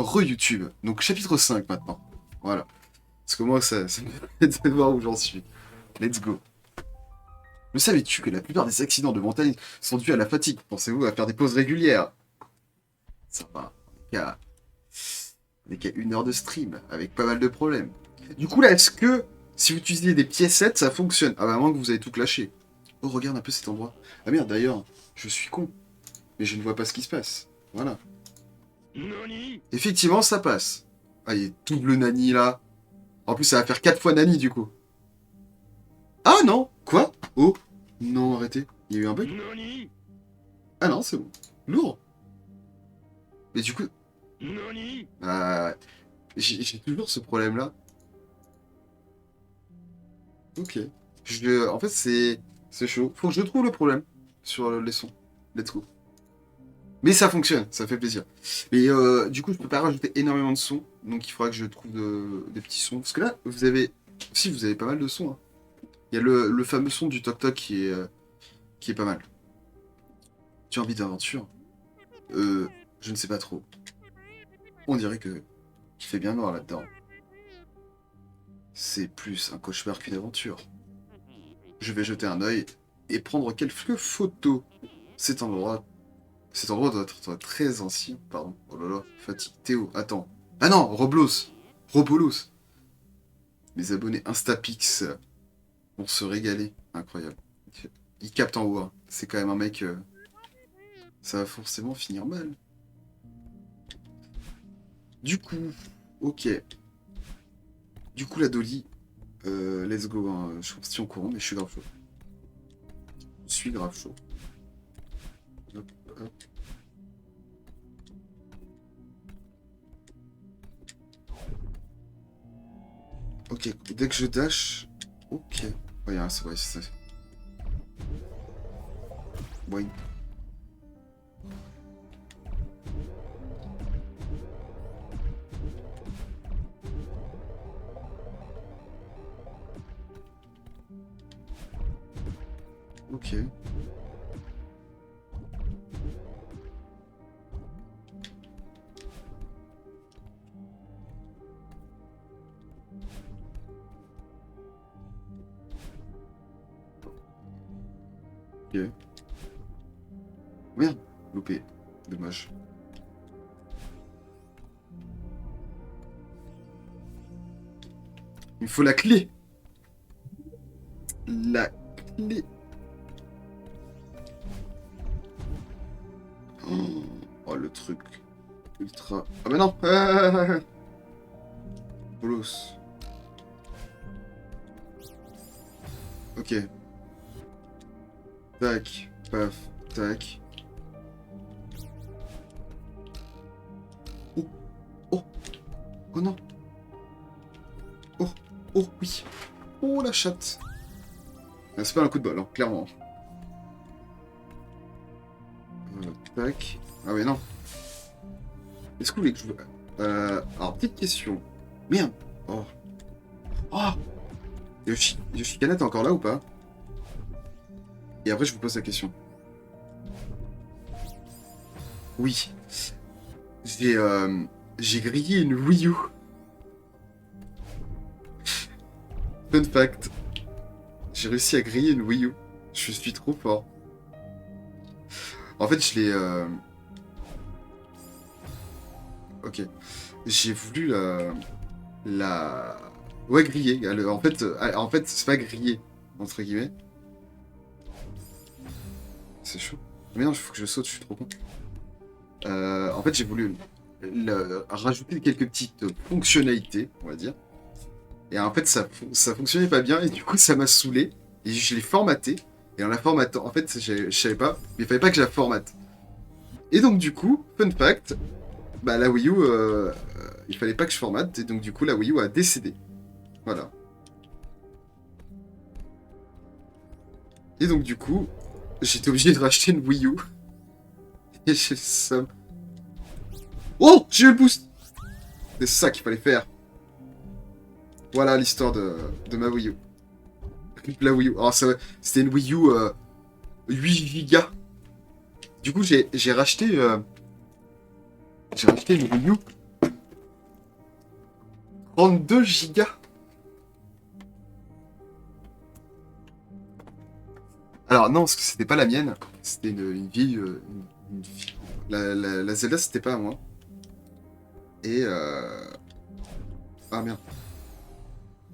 re-YouTube. Donc chapitre 5 maintenant. Voilà. Parce que moi, ça me fait de voir où j'en suis. Let's go. Le savais-tu que la plupart des accidents de montagne sont dus à la fatigue? Pensez-vous à faire des pauses régulières? Ça va. On est qu'à 1 heure de stream, avec pas mal de problèmes. Du coup, là, est-ce que si vous utilisez des piécettes, ça fonctionne? Ah bah, à moins que vous avez tout clashé. Oh, regarde un peu cet endroit. Ah merde, d'ailleurs, je suis con. Mais je ne vois pas ce qui se passe. Voilà. Effectivement, ça passe. Ah, il y a tout le Nani, là. En plus, ça va faire 4 fois Nani, du coup. Ah non! Quoi? Oh! Non, arrêtez. Il y a eu un bug? Ah non, c'est bon. Lourd. Mais du coup... Euh, j'ai toujours ce problème-là. Ok. En fait, c'est chaud. Faut que je trouve le problème sur les sons. Let's go. Mais ça fonctionne, ça fait plaisir. Mais du coup, je peux pas rajouter énormément de sons. Donc il faudra que je trouve des petits sons. Parce que là, vous avez... Si, vous avez pas mal de sons. Hein. Il y a le fameux son du toc-toc qui est pas mal. Tu as envie d'aventure? Je ne sais pas trop. On dirait que qu'il fait bien noir là-dedans. C'est plus un cauchemar qu'une aventure. Je vais jeter un œil et prendre quelques photos. Cet endroit doit être très ancien. Pardon. Oh là là, fatigue. Théo, attends. Ah non, Robolos. Mes abonnés Instapix vont se régaler. Incroyable. Il capte en haut. Hein. C'est quand même un mec... ça va forcément finir mal. Du coup... Ok. Du coup, la Dolly... let's go. Hein. Je suis en courant, mais je suis grave chaud. Je suis grave chaud. Hop, hop. Ok, dès que je dash... Ok. Ouais, c'est vrai, c'est ça. Boing. Ok. Ok. Merde, loupé. Dommage. Il me faut la clé. La clé. Oh, le truc. Ultra... Ah bah non. Bolos. Ok. Tac. Paf. Tac. Oh. Oh. Oh non. Oh. Oh oui. Oh la chatte. Ah, c'est pas un coup de bol, hein, clairement. Tac. Ah ouais, non. Est-ce que vous voulez que je... alors, petite question. Merde. Oh. Oh. Yoshikana, t'es encore là ou pas? Et après, je vous pose la question. Oui. J'ai grillé une Wii U. Fun fact. J'ai réussi à griller une Wii U. Je suis trop fort. En fait, je l'ai... Ok. J'ai voulu la... Ouais, griller. En fait, c'est pas griller, entre guillemets. C'est chaud. Mais non, il faut que je saute, je suis trop con. En fait, j'ai voulu rajouter quelques petites fonctionnalités, on va dire. Et en fait, ça fonctionnait pas bien, et du coup, ça m'a saoulé. Et je l'ai formaté. Et en la formatant, en fait, je savais pas, mais il fallait pas que je la formate. Et donc, du coup, fun fact, bah, la Wii U, il fallait pas que je formate, et donc, du coup, la Wii U a décédé. Voilà. Et donc, du coup, j'étais obligé de racheter une Wii U. Et j'ai le seum. Oh, j'ai eu le boost. C'est ça qu'il fallait faire. Voilà l'histoire de ma Wii U. La Wii U. Alors, c'était une Wii U 8 Go. Du coup, j'ai racheté une Wii U 32 gigas. Alors non, parce que c'était pas la mienne. C'était une vieille... La Zelda, c'était pas à moi. Et... Ah merde.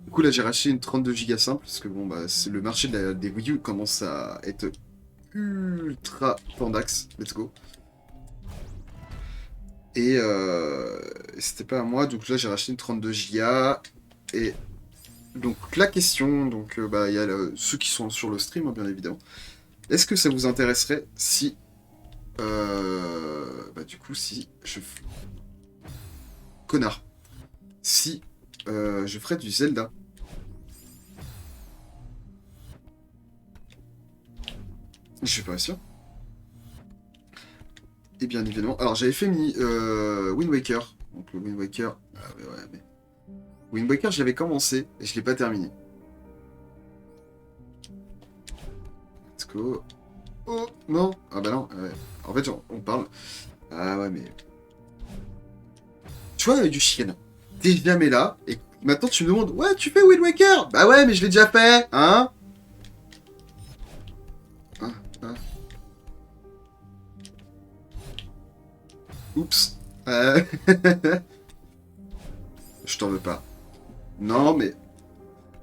Du coup, là, j'ai racheté une 32 gigas simple, parce que bon, bah, le marché des Wii U commence à être ultra pendax. Let's go. Et c'était pas à moi, donc là, j'ai racheté une 32 gigas. Et donc, la question, donc, bah, il y a ceux qui sont sur le stream, hein, bien évidemment. Est-ce que ça vous intéresserait si... bah, du coup, si je... Connard. Si je ferais du Zelda. Je suis pas sûr. Et bien évidemment. Alors j'avais fait Wind Waker. Donc le Wind Waker. Ah ouais, mais. Wind Waker, je l'avais commencé et je l'ai pas terminé. Let's go. Oh non. Ah bah non. Ouais. En fait, on parle. Ah ouais, mais. Tu vois, avec du chien. T'es jamais là. Et maintenant tu me demandes. Ouais, tu fais Wind Waker. Bah ouais, mais je l'ai déjà fait. Hein. Ah, ah. Oups. Je t'en veux pas. Non, mais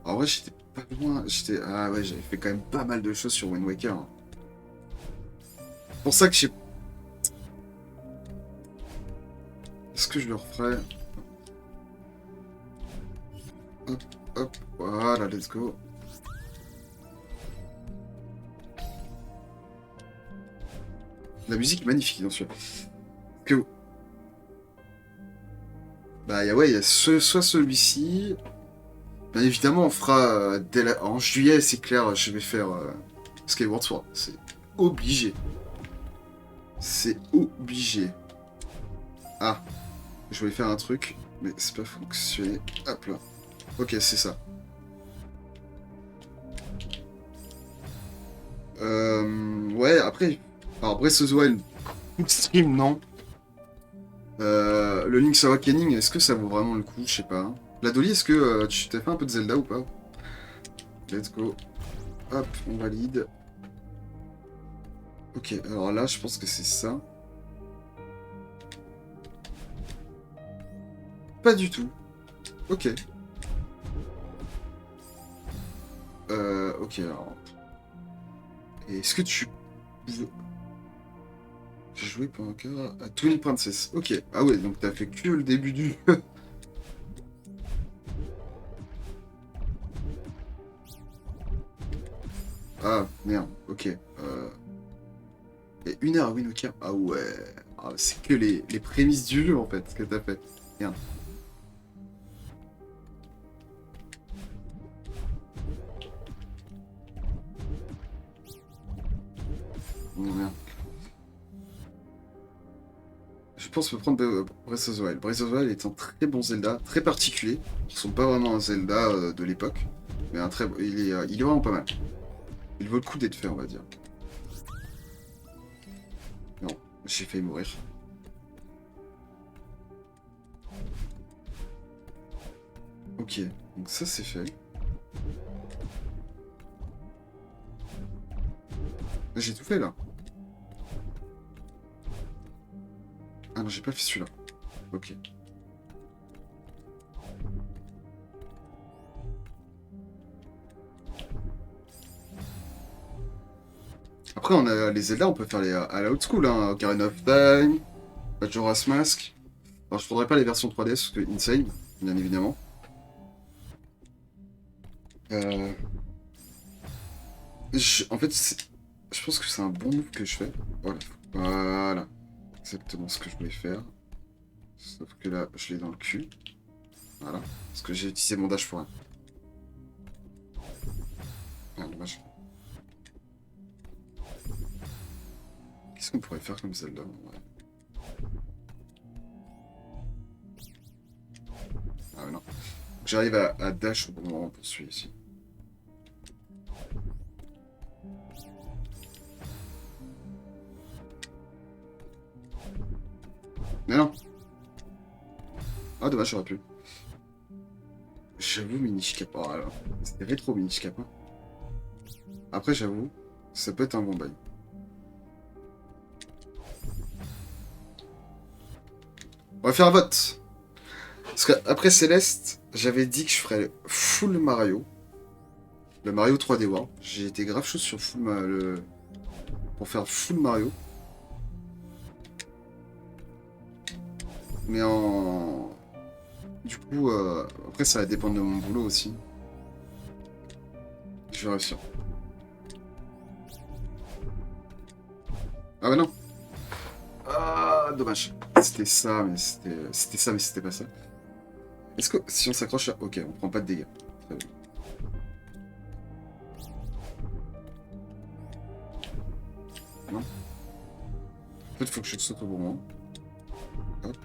en vrai, j'étais pas loin. Ah ouais, j'avais fait quand même pas mal de choses sur Wind Waker, hein. C'est pour ça que je sais. Est-ce que je le referai? Hop, hop, voilà, let's go. La musique est magnifique dans celui-là. Que... Bah ouais, il y a soit celui-ci. Bien évidemment, on fera en juillet, c'est clair, je vais faire Skyward Sword. C'est obligé. C'est obligé. Ah, je voulais faire un truc, mais c'est pas fonctionné. Hop là. Ok, c'est ça. Ouais, après. Alors, Breath of the Wild, stream, non. Le Link's Awakening, est-ce que ça vaut vraiment le coup? Je sais pas, hein. La Dolly, est-ce que tu t'as fait un peu de Zelda ou pas? Let's go. Hop, on valide. Ok, alors là, je pense que c'est ça. Pas du tout. Ok. Ok, alors. Et est-ce que tu... J'ai joué pendant un quart à Twin Princess. Ok. Ah ouais, donc t'as fait que le début du... Ah, merde. Ok. Et 1 heure à Winoka. Ah ouais. Ah, c'est que les prémices du jeu, en fait, ce que t'as fait. Merde. Oh, merde. Je pense qu'on peut prendre Breath of the Wild. Breath of the Wild est un très bon Zelda, très particulier. Ils sont pas vraiment un Zelda de l'époque, mais il est vraiment pas mal. Il vaut le coup d'être fait, on va dire. Non, j'ai failli mourir. Ok, donc ça c'est fait. J'ai tout fait là. Ah non, j'ai pas fait celui-là. Ok. Après, on a les Zelda, on peut faire les à la old school, hein. Ocarina of Time, Majora's Mask. Alors, je prendrai pas les versions 3DS, parce que Insane, bien évidemment. Euh, En fait, je pense que c'est un bon move que je fais. Voilà. Voilà. Exactement ce que je voulais faire. Sauf que là, je l'ai dans le cul. Voilà. Parce que j'ai utilisé mon dash pour rien. Ah, dommage. Qu'est-ce qu'on pourrait faire comme Zelda? Ouais. Ah, mais non. J'arrive à dash au bon moment pour celui-ci. Mais non. Ah, dommage, j'aurais pu. J'avoue, Minish Cap. Oh, alors, c'était rétro Minish Cap. Hein. Après, j'avoue, ça peut être un bon bail. On va faire un vote. Parce qu'après Céleste, j'avais dit que je ferais full Mario. Le Mario 3D World. J'ai été grave chaud sur pour faire full Mario. Mais en... Du coup, après ça va dépendre de mon boulot aussi. Je vais réussir. Ah bah non. Ah, dommage. C'était ça, mais c'était ça, mais c'était pas ça. Est-ce que si on s'accroche à... Ok, on prend pas de dégâts. Très bien. Non. En fait, faut que je saute au bon moment. Hop.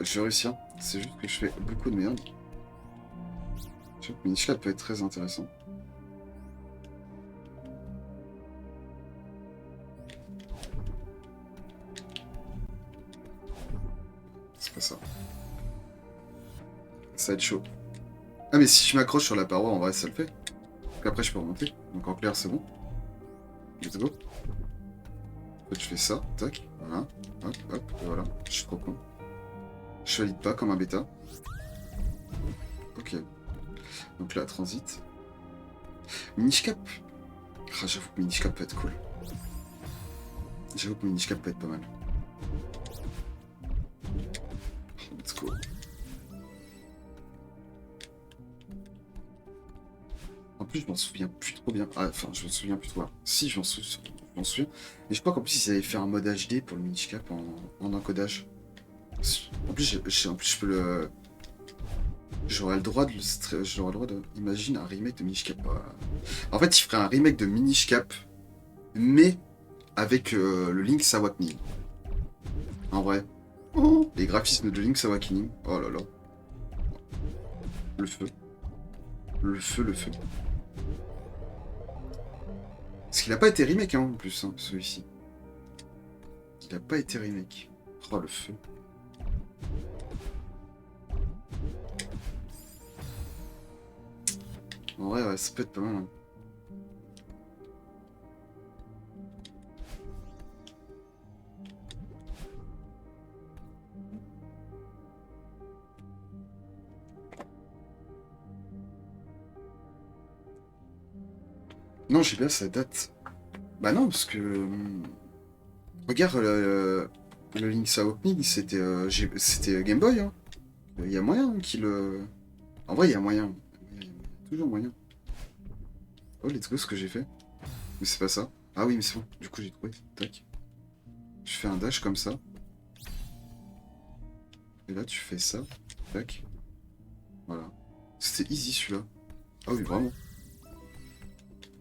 Je vais réussir. C'est juste que je fais beaucoup de merde. Je trouve que Minish Cap peut être très intéressant. C'est pas ça. Ça va être chaud. Ah mais si je m'accroche sur la paroi, en vrai, ça le fait. Donc après, je peux remonter. Donc en clair, c'est bon. Let's go. En fait, je fais ça. Tac. Voilà. Hop, hop. Et voilà. Je suis trop con. Je valide pas comme un bêta. Ok. Donc là, transit. Minish Cap. Ah, j'avoue que Minish Cap peut être cool. J'avoue que Minish Cap peut être pas mal. Let's go. En plus, je m'en souviens plus trop bien. Ah, enfin, je m'en souviens plus trop. Si, je m'en souviens. Mais je crois qu'en plus, ils avaient fait un mode HD pour le Minish Cap en encodage. En plus, je peux le... J'aurais le droit de... Imagine un remake de Minish Cap. En fait, il ferait un remake de Minish Cap, mais avec le Link's Awakening. En vrai. Oh, les graphismes de Link's Awakening. Oh là là. Le feu. Le feu, le feu. Parce qu'il n'a pas été remake, hein, en plus, hein, celui-ci. Il n'a pas été remake. Oh, le feu. En vrai, ouais, ça peut être pas mal. Hein. Non, j'ai bien sa date. Bah non, parce que... regarde, le Link's Awakening, c'était Game Boy. Hein. Il y a moyen qu'il... En vrai, il y a moyen. Il y a toujours moyen. Oh, let's go, ce que j'ai fait. Mais c'est pas ça. Ah oui, mais c'est bon. Du coup, j'ai trouvé. Tac. Je fais un dash comme ça. Et là, tu fais ça. Tac. Voilà. C'était easy, celui-là. Ah oui, vraiment.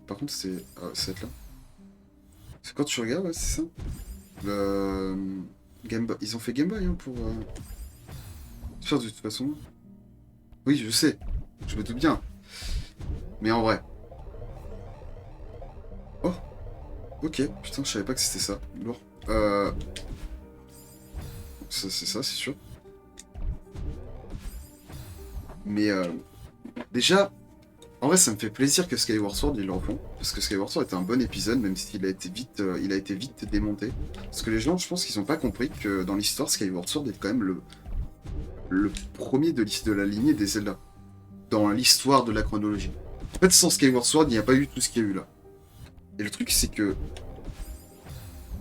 Par contre, c'est cette là. C'est quand tu regardes, ouais, c'est ça. Le Game Boy. Ils ont fait Game Boy hein, pour faire de toute façon. Oui, je sais. Je me doute bien. Mais en vrai. Oh. Ok. Putain, je savais pas que c'était ça. Lourd. Ça, c'est ça, c'est sûr. Mais déjà, en vrai, ça me fait plaisir que Skyward Sword ils le refont, parce que Skyward Sword était un bon épisode, même s'il a été vite démonté. Parce que les gens, je pense qu'ils n'ont pas compris que dans l'histoire, Skyward Sword est quand même le premier de la lignée des Zelda, dans l'histoire de la chronologie. En fait, sans Skyward Sword, il n'y a pas eu tout ce qu'il y a eu là. Et le truc, c'est que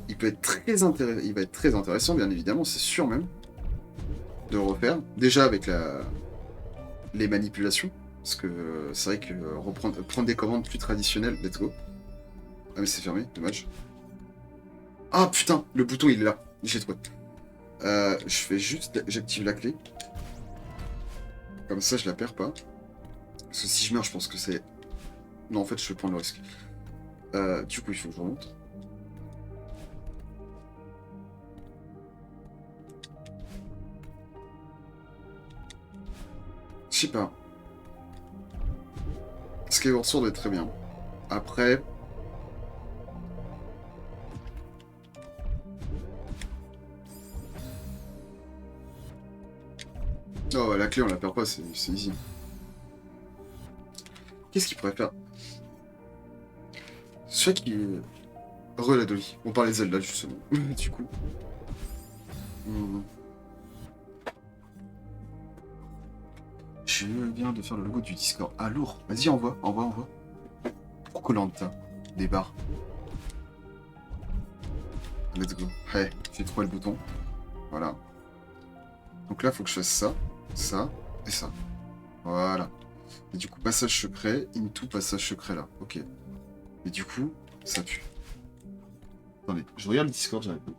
il va être très intéressant, bien évidemment, c'est sûr même, de le refaire. Déjà avec les manipulations. Parce que c'est vrai que prendre des commandes plus traditionnelles, let's go. Ah mais c'est fermé, dommage. Ah putain, le bouton il est là, j'ai trouvé. Je fais juste, j'active la clé. Comme ça je la perds pas. Parce que si je meurs je pense que c'est... Non en fait je vais prendre le risque. Du coup il faut que je remonte. Je sais pas. Skyward Sword est très bien. Après... Oh, la clé, on la perd pas, c'est easy. Qu'est-ce qu'il pourrait faire? Je sais qu'il est... Re la Dolly. On parlait de Zelda, justement. Du coup. Hmm. Je viens de faire le logo du Discord. Ah, lourd. Vas-y, envoie. Pour Koh-Lanta. Des barres. Let's go. Hey, j'ai trouvé le bouton. Voilà. Donc là, faut que je fasse ça, ça et ça. Voilà. Et du coup, passage secret, into passage secret là. Ok. Et du coup, ça pue. Attendez, je regarde le Discord, j'arrive pas.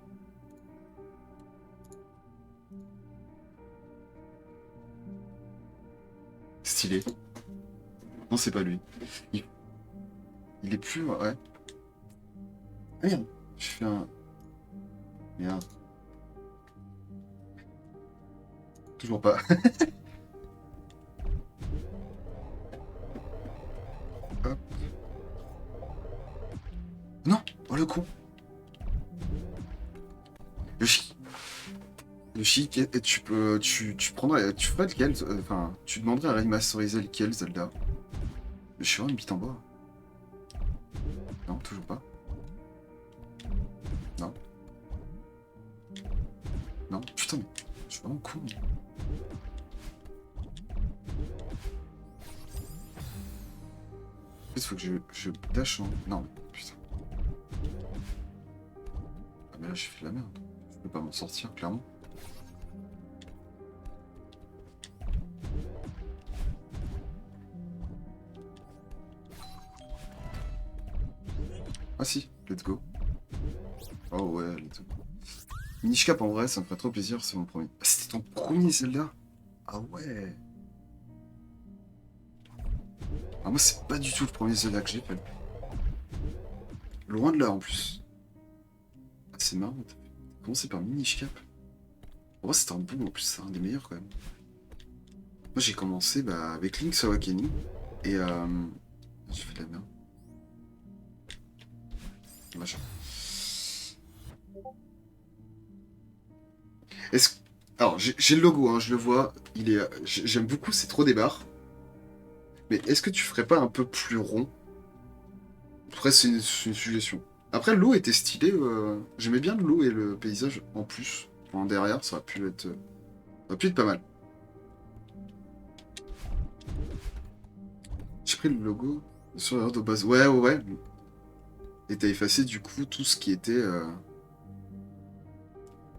Stylé. Non, c'est pas lui. Il, il est plus... Ouais. Ah, merde. Je fais un... Merde. Toujours pas. Hop. Non. Oh, le con. Le chic, et tu peux... Tu prendrais... Tu ferais lequel? Enfin, tu demanderais à remasteriser lequel, Zelda? Je suis vraiment une bite en bois. Non, toujours pas. Non. Non, putain, mais je suis vraiment con. Il faut que je dash en... Non, mais putain. Ah, mais là, j'ai fait de la merde. Je peux pas m'en sortir, clairement. Ah si, let's go. Oh ouais, let's go. Minish Cap, en vrai, ça me ferait trop plaisir, c'est mon premier. Ah, c'était ton premier Zelda? Ah ouais. Ah, moi, c'est pas du tout le premier Zelda que j'ai fait. Loin de là, en plus. Ah, c'est marrant, t'as commencé par Minish Cap. En vrai, c'était un bon, en plus, c'est un des meilleurs, quand même. Moi, j'ai commencé bah, avec Link's Awakening, et j'ai fait de la merde. Machin. Est-ce... Alors, j'ai le logo, hein, je le vois. Il est... J'aime beaucoup, c'est trop des barres. Mais est-ce que tu ferais pas un peu plus rond? Après, c'est une suggestion. Après, l'eau était stylée. J'aimais bien l'eau et le paysage en plus. En derrière, ça aurait pu être pas mal. J'ai pris le logo sur l'heure de base. Ouais, ouais, ouais. Et t'as effacé du coup tout ce qui était...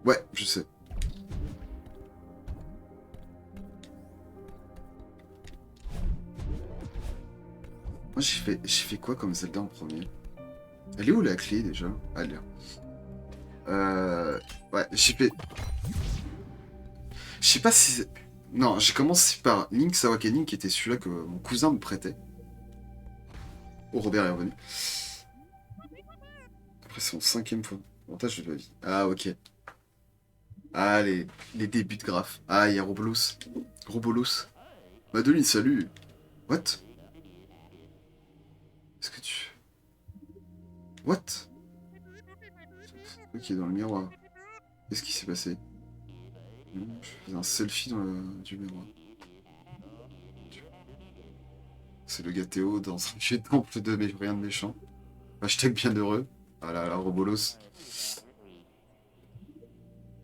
Ouais, je sais. Moi, j'ai fait quoi comme Zelda en premier? Elle est où la clé déjà? Ah, elle est là. Ouais, j'ai fait... Je sais pas si... Non, j'ai commencé par Link's Awakening, qui était celui-là que mon cousin me prêtait. Oh, Robert est revenu. Après, c'est mon cinquième fois. Avantage de la vie. Ah, ok. Ah, les débuts de graphes. Ah, il y a Robolos. Robolos. Madeline, salut. What? Est-ce que tu... What? C'est quoi qui est dans le miroir? Qu'est-ce qui s'est passé? Je faisais un selfie dans du miroir. C'est le gars Théo dans un vieux temple de mais rien de méchant. Hashtag bienheureux. Ah là là, Robolos.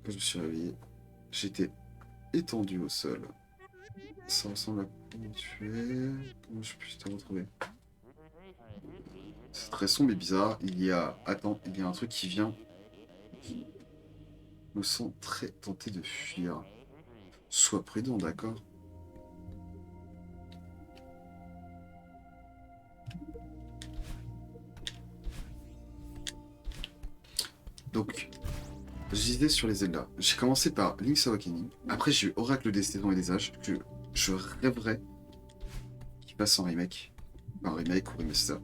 Quand je me suis réveillé, j'étais étendu au sol. Ça ressemble à comment tu es. Comment je puis te retrouver? C'est très sombre et bizarre. Il y a... Attends, il y a un truc qui vient. Je me sens très tenté de fuir. Sois prudent, d'accord? Donc, je disais sur les Zelda. J'ai commencé par Link's Awakening. Après, j'ai eu Oracle des saisons et des âges. Que je rêverais qu'il passe en remake. En remake ou remaster.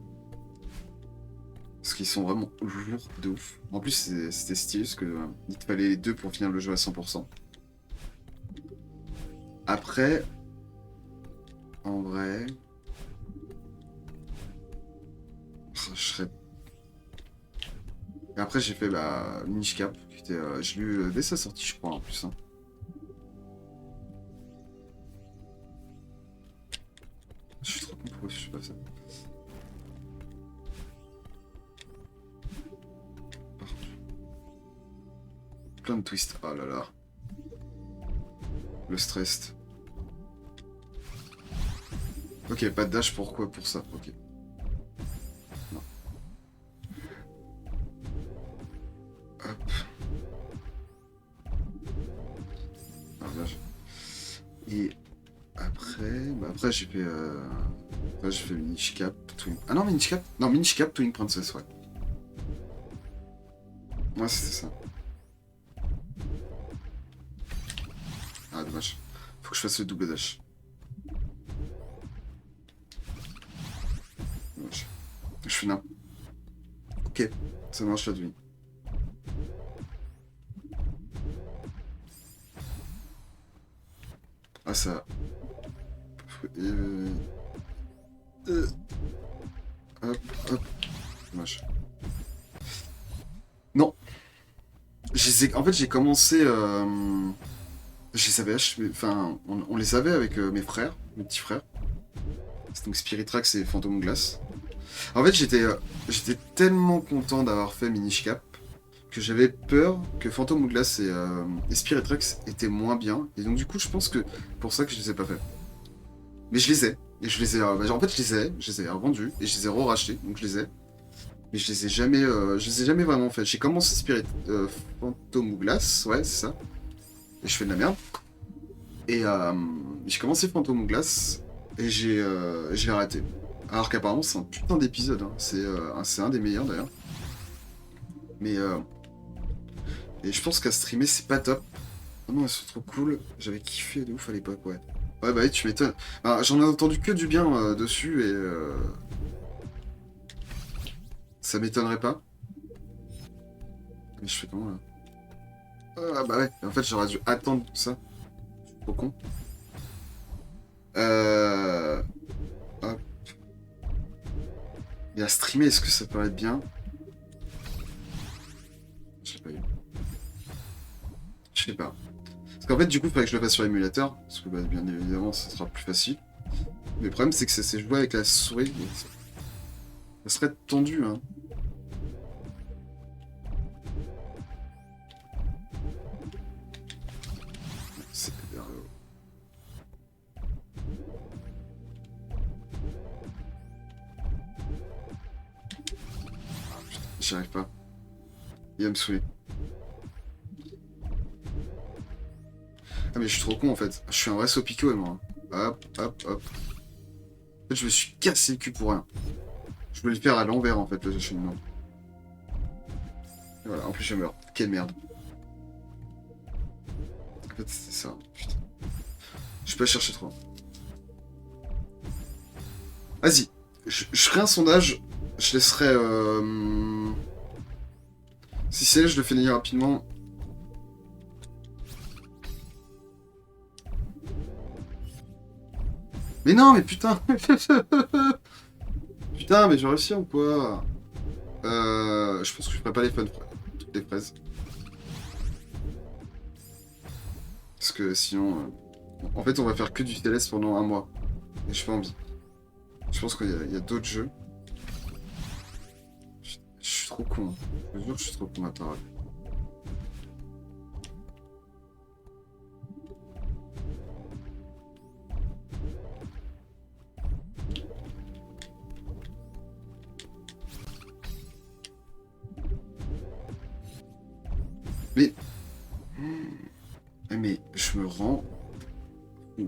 Parce qu'ils sont vraiment lourds de ouf. En plus, c'était stylé parce que il te fallait les deux pour finir le jeu à 100%. Après, en vrai, je serais... Et après, j'ai fait bah, Minish Cap. Je l'ai eu dès sa sortie, je crois, en plus. Hein. con, pourquoi je fais pas ça? Plein de twists. Oh là là. Le stress. Ok, pas de dash, pourquoi? Pour ça, ok. Non. Hop. Ah, dash. Et après... Bah après j'ai fait... Après j'ai fait Minish Cap, Twin... Ah non, Minish Cap? Non, Minish Cap, Twin Princess, ouais. Ouais, c'était ça. Ah, dommage. Faut que je fasse le double dash. Dommage. Je fais nain. Ok, ça marche la vie. Ah, ça... Hop, hop. Dommage. Non. En fait, j'ai commencé... Je les avais achetés... Enfin, on les avait avec mes frères, mes petits frères. C'est donc Spiritrax et Phantom Glass. En fait, j'étais tellement content d'avoir fait Minish Cap que j'avais peur que Phantom Glass et Spiritrax étaient moins bien. Et donc, du coup, je pense que pour ça que je les ai pas fait. Mais je les ai. Et je les ai... en fait, je les ai revendus et je les ai re-rachetés. Donc, je les ai. Mais je les ai jamais vraiment fait. J'ai commencé Phantom Glass, ouais, c'est ça. Et je fais de la merde. Et j'ai commencé Phantom Glass et j'ai arrêté. Alors qu'apparemment c'est un putain d'épisode, hein. C'est un des meilleurs d'ailleurs. Mais et je pense qu'à streamer c'est pas top. Oh non, elles sont trop cool. J'avais kiffé de ouf à l'époque, ouais. Ouais bah oui, tu m'étonnes. Ah, j'en ai entendu que du bien dessus et ça m'étonnerait pas. Mais je fais comment là? Ah bah ouais, en fait j'aurais dû attendre tout ça. Trop con. Hop. Et à streamer, est-ce que ça peut être bien? Je l'ai pas eu. Je sais pas. Parce qu'en fait, du coup, il faudrait que je le fasse sur émulateur. Parce que, bah, bien évidemment, ça sera plus facile. Mais le problème, c'est que c'est joué avec la souris. Ça serait tendu, hein. C'est vers le haut. Ah, putain, j'y arrive pas. Il va me saouler. Ah, mais je suis trop con, en fait. Je suis un vrai sopico, moi. Hop, hop, hop. En fait, je me suis cassé le cul pour rien. Je voulais le faire à l'envers, en fait, le cheminement. Et voilà, en plus, je meurs. Quelle merde. En fait, c'était ça. Putain. Je peux pas chercher trop. Vas-y. Je ferai un sondage. Je laisserai... Si c'est là, je le fais lire rapidement. Mais non, mais putain. Putain, mais j'ai réussi ou quoi? Je pense que je ferai pas les fun toutes les fraises. Parce que sinon... En fait, on va faire que du TLS pendant un mois. Et j'ai pas envie. Je pense qu'il y a d'autres jeux. Je suis trop con. Je te jure, je suis trop con à parole. Mais... Mais je me rends... Je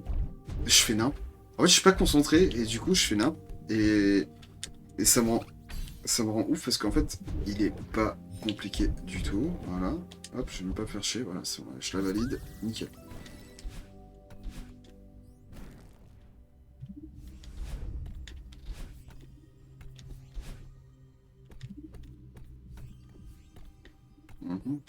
fais nimp. En fait, je suis pas concentré et du coup, je fais nimp. Et ça me rend ouf parce qu'en fait, il est pas compliqué du tout. Voilà. Hop, je vais même pas faire chier. Voilà, c'est bon, je la valide. Nickel. Mhm.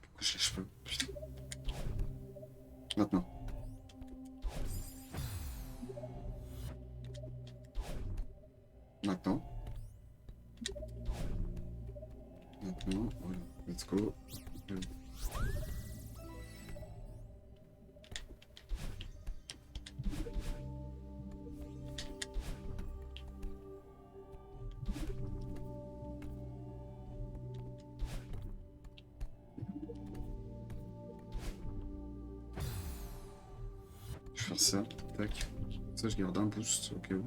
Pourquoi je lâche pas? Putain. Maintenant. Maintenant. Maintenant. go. Je vais faire ça, tac. Ça, je garde un boost au cas où.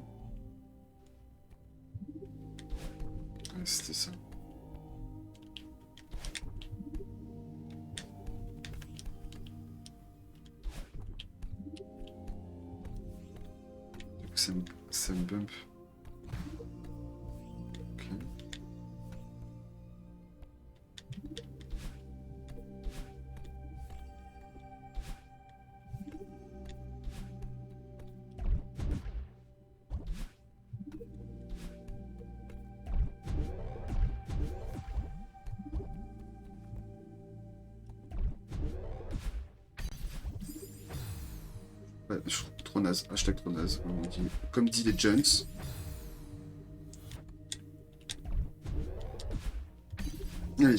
Ouais, c'était ça. Du coup, ça me bump. Ok. Ouais, je trouve trop naze. Hashtag trop naze. Comme dit les Jones. Allez,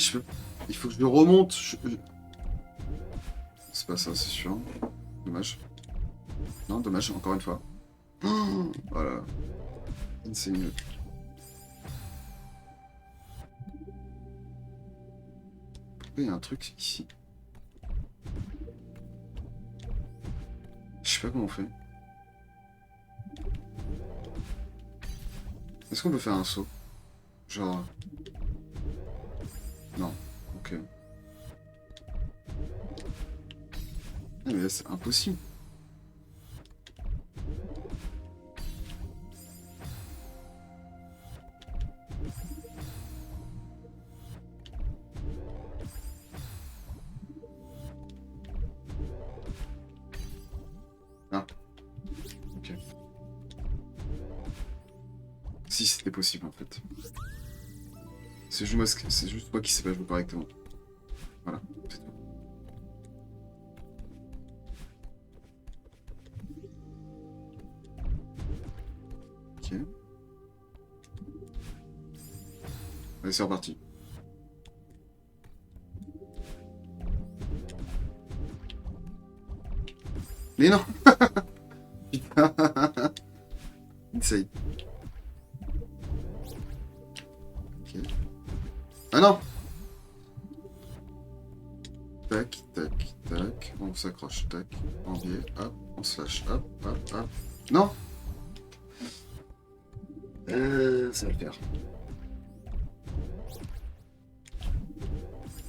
il faut que je le remonte. C'est pas ça, c'est sûr. Dommage. Non, dommage, encore une fois. Oh, voilà. Insane. Pourquoi il y a un truc ici? Je sais pas comment on fait. Est-ce qu'on peut faire un saut? Genre... Non. Ok. Ah, mais là, c'est impossible. Ah. Ok. Si c'était possible en fait. C'est juste moi qui sais pas jouer correctement. Voilà, c'est tout. Ok. Allez, c'est reparti. Mais non. Putain. Insane. Ok. Ah non. Tac, tac, tac. On s'accroche, tac. En biais, hop. On se lâche, hop, hop, hop. Non. Ça va le faire.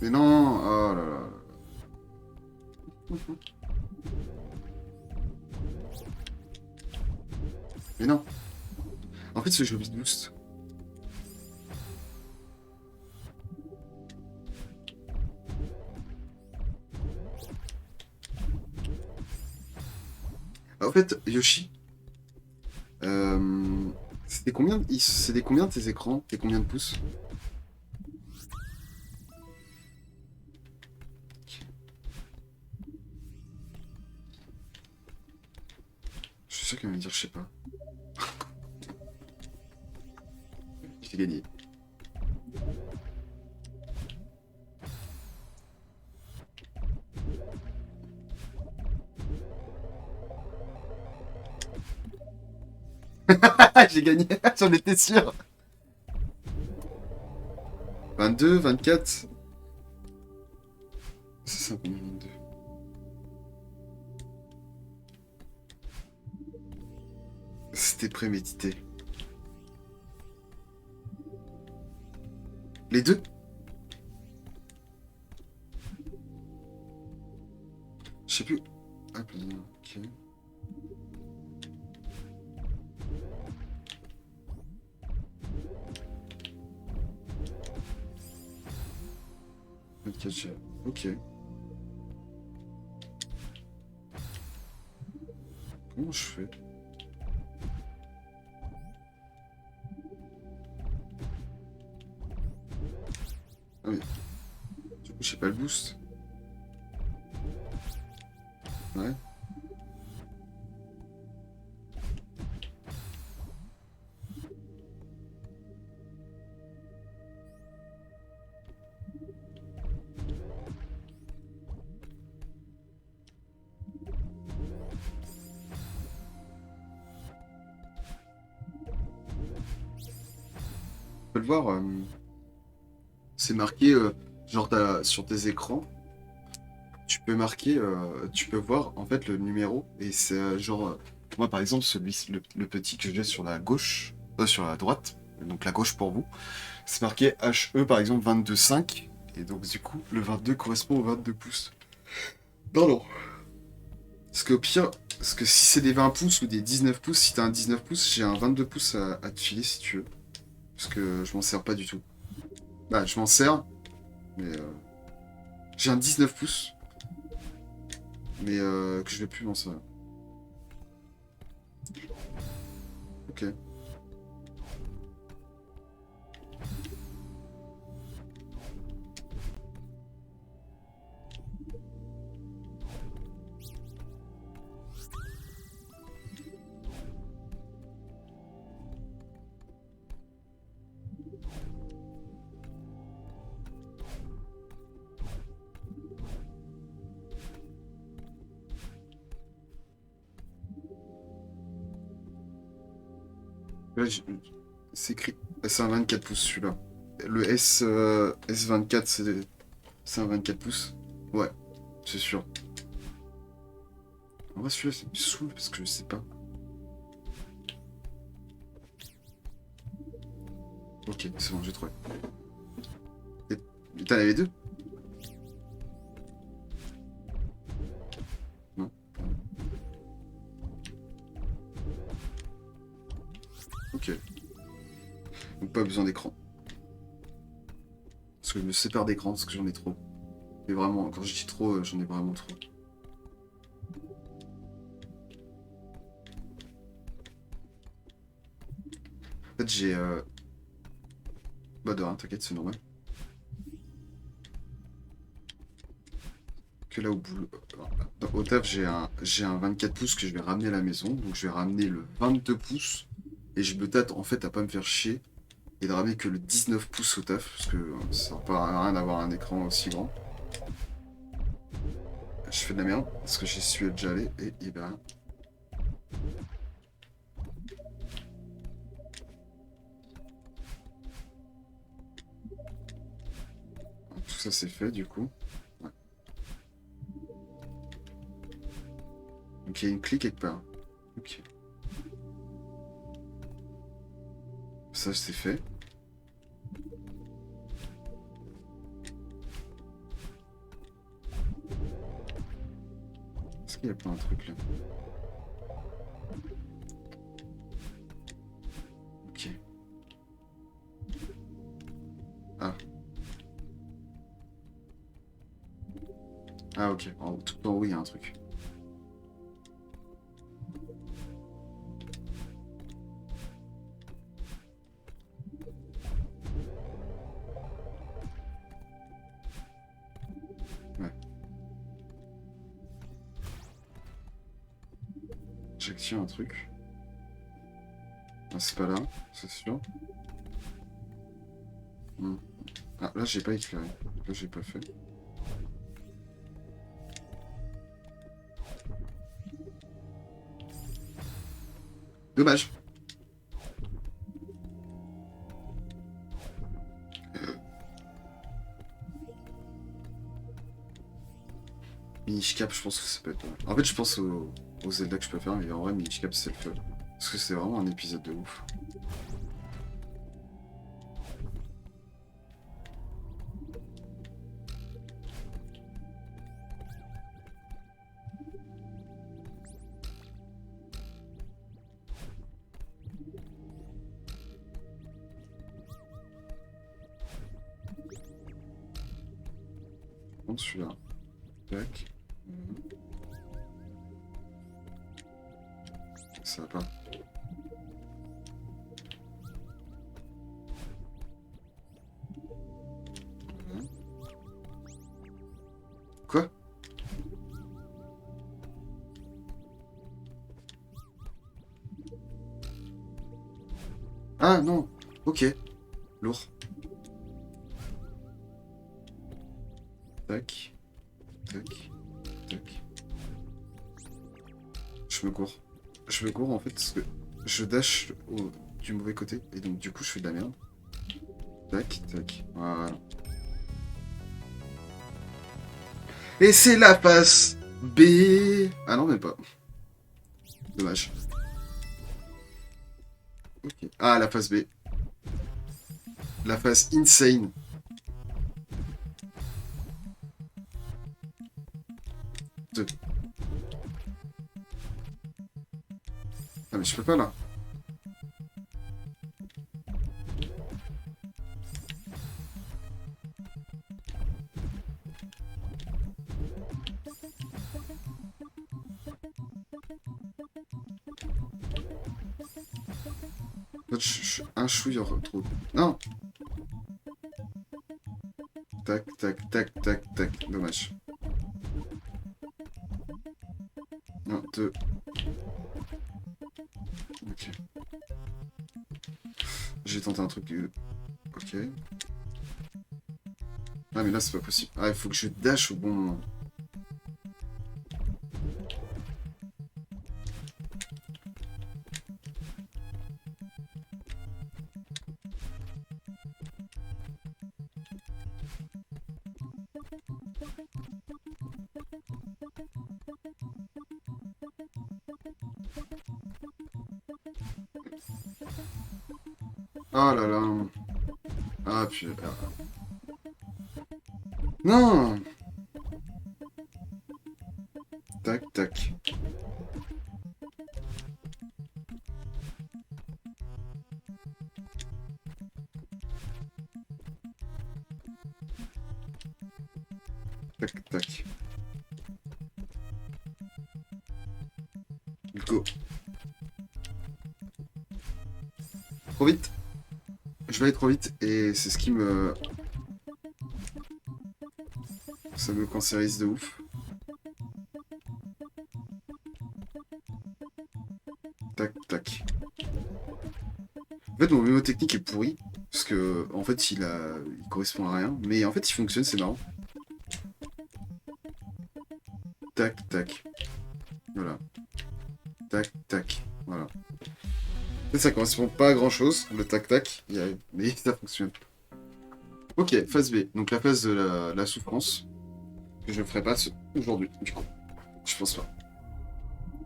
Mais non. Oh là là. Mais non. En fait, ce jeu vite boost. En fait, Yoshi, c'était combien c'est des combien de tes écrans? T'es combien de pouces? Je suis sûr qu'il va me dire je sais pas. J'ai gagné. J'ai gagné, j'en étais sûr. 22, 24. C'est ça, combien 22? C'était prémédité. Les deux? Je sais plus. Hop, ok. Ok. Comment je fais? Ah oui. Du coup, je sais pas le boost. Ouais. le voir, c'est marqué, genre sur tes écrans, tu peux voir en fait le numéro, et c'est genre, moi par exemple, le petit que j'ai sur la gauche, sur la droite, donc la gauche pour vous, c'est marqué HE par exemple 22,5, et donc du coup, le 22 correspond au 22 pouces. Non, non. Parce qu'au pire, parce que si c'est des 20 pouces ou des 19 pouces, si t'as un 19 pouces, j'ai un 22 pouces à te filer si tu veux. Parce que je m'en sers pas du tout. Bah, je m'en sers, mais j'ai un 19 pouces, mais que je vais plus m'en servir. Ok. Là, c'est écrit. C'est un 24 pouces celui-là. Le S24, c'est un 24 pouces. Ouais, c'est sûr. En vrai, celui-là, ça me saoule parce que je sais pas. Ok, c'est bon, j'ai trouvé. Et t'en avais deux? Non. Ok. Donc pas besoin d'écran. Parce que je me sépare d'écran parce que j'en ai trop. Mais vraiment, quand je dis trop, j'en ai vraiment trop. En fait, j'ai... Bah de rien, t'inquiète, c'est normal. Que là au boulot... Au taf, j'ai un 24 pouces que je vais ramener à la maison. Donc je vais ramener le 22 pouces. Et je me tâte en fait à pas me faire chier. Et de ramener que le 19 pouces au taf. Parce que ça sert pas à rien d'avoir un écran aussi grand. Je fais de la merde. Parce que j'y suis déjà allé. Et ben... Tout ça c'est fait du coup. Ouais. Donc il y a une clé quelque part. Ok. Ça c'est fait. Est-ce qu'il y a pas un truc là? Ok. Ah. Ah ok. Tout en haut il y a un truc. Ouais. J'active un truc. Ah, c'est pas là, c'est sûr. Hmm. Ah, là, j'ai pas éclairé. Là, j'ai pas fait. Dommage. Minish Cap, je pense que ça peut être... En fait, je pense aux Zelda que je peux faire, mais en vrai, Minish Cap, c'est le feu. Parce que c'est vraiment un épisode de ouf. Bon, celui-là. Tac. Ça va pas. Mhm. Quoi? Ah, non. Ok. Lourd. Tac. Tac. Tac. Je me cours. Je me cours, en fait, parce que je dash du mauvais côté. Et donc, du coup, je fais de la merde. Tac, tac. Voilà. Et c'est la face B. Ah non, même pas. Dommage. Ok. Ah, la face B. La face insane. Deux. Ah, mais je peux pas là. Un chouilleur trop. Non. Tac, tac, tac, tac, tac. Dommage. Un, deux. Ok. J'ai tenté un truc. Ok. Ah, mais là, c'est pas possible. Ah, il faut que je dash au bon moment. Oh là là. Ah, puis. Non. Tac, tac. Tac, tac. Go. Trop vite. Je vais aller trop vite et c'est ce qui me... Ça me cancérise de ouf. Tac, tac. En fait, mon mémotechnique est pourri. Parce que, en fait, il correspond à rien. Mais en fait, il fonctionne, c'est marrant. Tac, tac. Voilà. Tac, tac. Voilà. En fait, ça correspond pas à grand chose, le tac, tac. Mais ça fonctionne. Ok, phase B. Donc la phase de la souffrance. Que je ne ferai pas aujourd'hui, du coup. Je pense pas.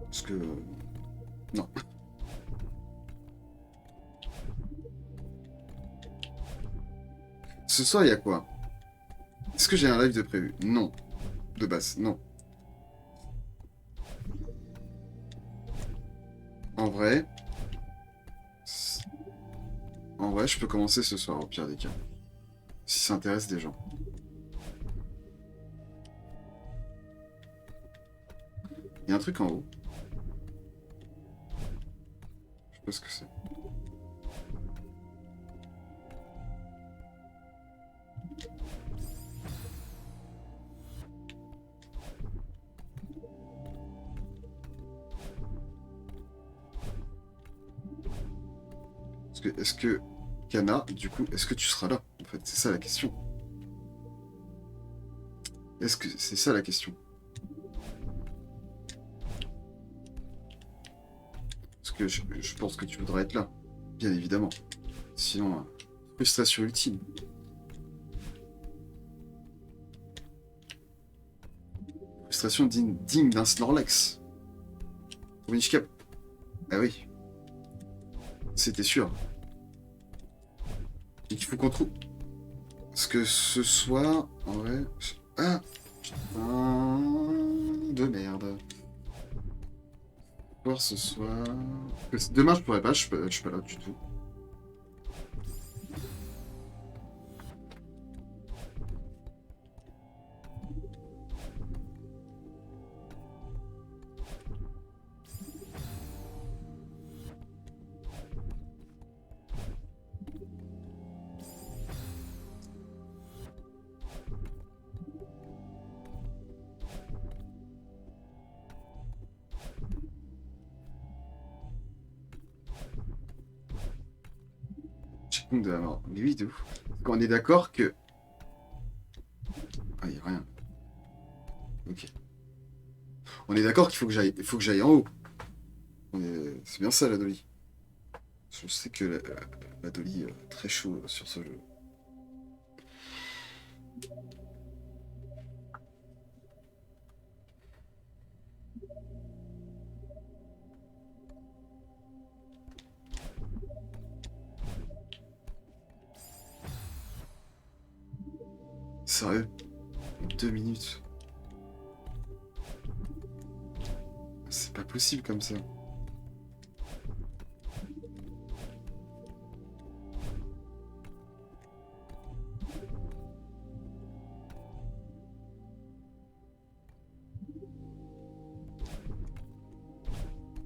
Parce que... Non. Ce soir, il y a quoi? Est-ce que j'ai un live de prévu? Non. De base, non. En vrai... En vrai, je peux commencer ce soir, au pire des cas. Si ça intéresse des gens. Il y a un truc en haut. Je sais pas ce que c'est. Est-ce que... Kana, du coup, est-ce que tu seras là? En fait, c'est ça la question. Est-ce que... C'est ça la question. Parce que je pense que tu voudras être là. Bien évidemment. Sinon, frustration ultime. Frustration digne d'un Snorlax. Winch Cap. Ah oui. C'était sûr. Et qu'il faut qu'on trouve... Parce que ce soir, en vrai... Ah putain de merde. Voir ce soir... Demain, je pourrais pas, je suis pas là du tout. Checkpoint de la mort. Mais oui, de ouf. Parce qu'on est d'accord que... Ah, y a rien. Ok. On est d'accord qu'il faut que j'aille en haut. C'est bien ça, la Dolly. Je sais que la Dolly très chaud sur ce jeu. Sérieux? 2 minutes. C'est pas possible comme ça.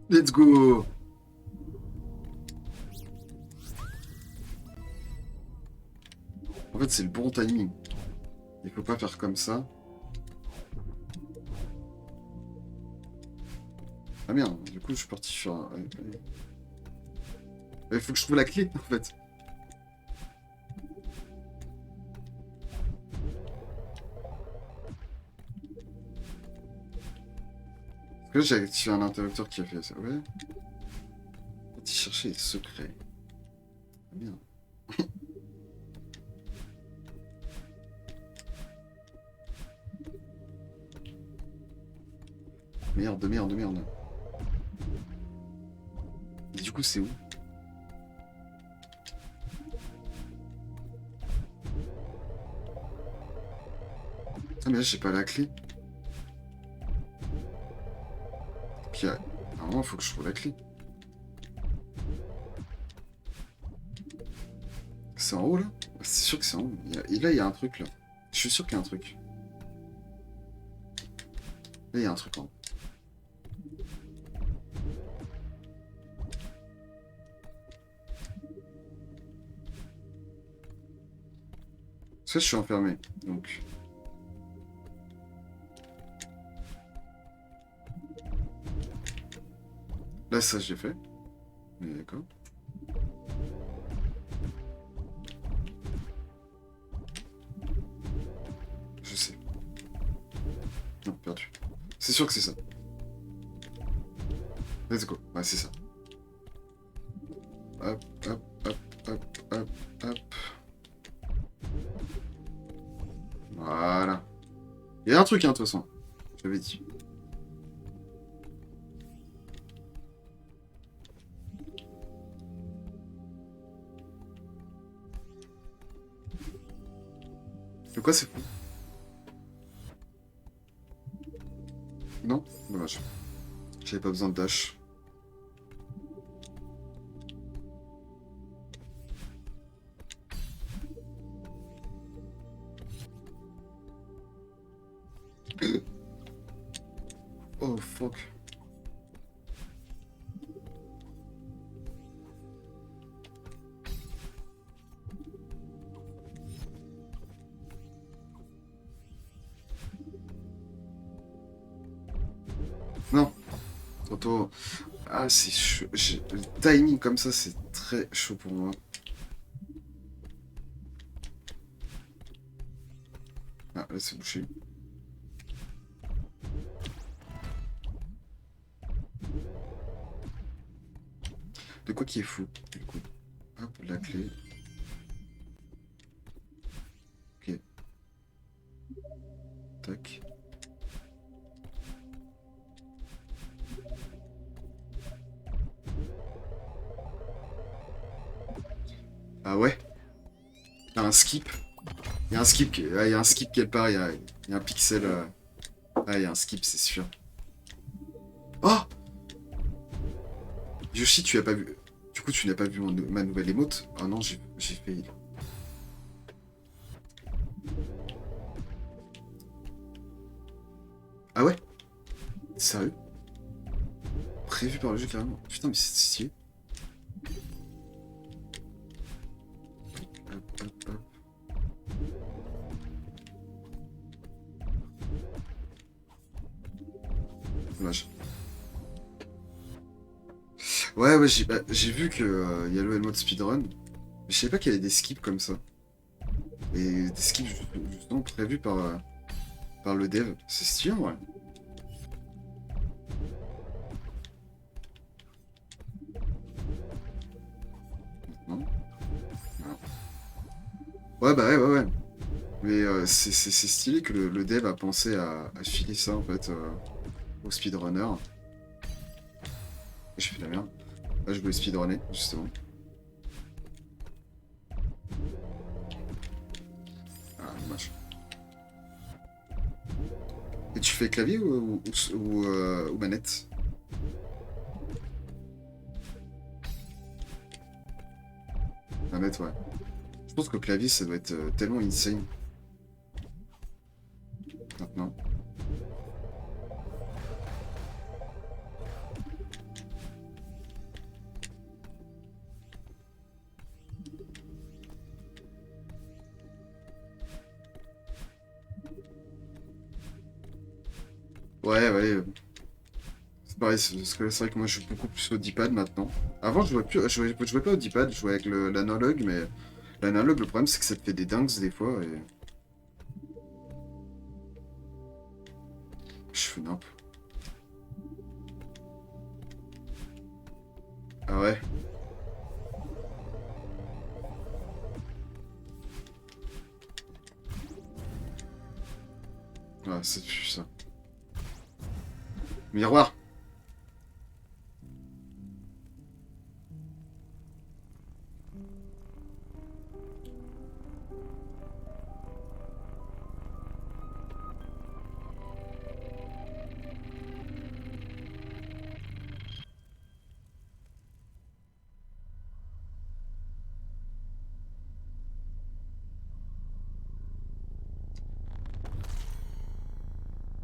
Let's go! En fait, c'est le bon timing. Il faut pas faire comme ça. Ah merde, du coup, je suis parti sur un... Il faut que je trouve la clé, en fait. Parce que là, j'ai activé un interrupteur qui a fait ça. Ouais. Il chercher les secrets. Ah merde. Merde, merde, merde. Et du coup, c'est où? Ah mais là, j'ai pas la clé. Puis, normalement, il faut que je trouve la clé. C'est en haut, là? C'est sûr que c'est en haut. Et là, il y a un truc, là. Je suis sûr qu'il y a un truc. Là, il y a un truc en haut. Ça, je suis enfermé, donc... Là, ça, j'ai fait. Mais d'accord. Je sais. Non, perdu. C'est sûr que c'est ça. Let's go. Ouais, c'est ça. Hop, hop, hop, hop, hop, hop. Voilà. Il y a un truc, hein, de toute façon. J'avais dit. De quoi c'est fou? Non? Dommage. J'avais pas besoin de dash. Oh fuck. Non. Trop tôt. Ah, c'est chaud. Le timing comme ça, c'est très chaud pour moi. Ah, là, c'est bouché. De quoi qui est fou, du coup. Hop, la clé. Ok. Tac. Ah ouais? Il y a un skip. Il y a un skip, il y a un skip quelque part, il y a un pixel. Ah, il y a un skip, c'est sûr. Oh! Yoshi, tu as pas vu. Du coup, tu n'as pas vu ma nouvelle émote? Ah non, j'ai fait. Ah ouais? Sérieux? Prévu par le jeu carrément. Putain, mais c'est stylé. Hop, hop, hop. Dommage. Ouais, ouais, j'ai vu que y a le mode speedrun. Mais je savais pas qu'il y avait des skips comme ça. Et des skips justement prévus par le dev. C'est stylé, ouais. Non? Non. Ouais, bah ouais, ouais, ouais. Mais c'est stylé que le dev a pensé à filer ça en fait au speedrunner. J'ai fait de la merde. Là je voulais speedrunner justement. Ah dommage. Et tu fais clavier ou manette? Manette ouais. Je pense que le clavier ça doit être tellement insane maintenant. Ouais ouais. C'est pareil, c'est vrai que moi je joue beaucoup plus au D-pad maintenant. Avant je jouais plus, je jouais pas au D-pad, je jouais avec l'analogue, mais l'analogue le problème c'est que ça te fait des dingues des fois et je fais n'importe. Ah ouais? Ouais, c'est plus ça. Miroir!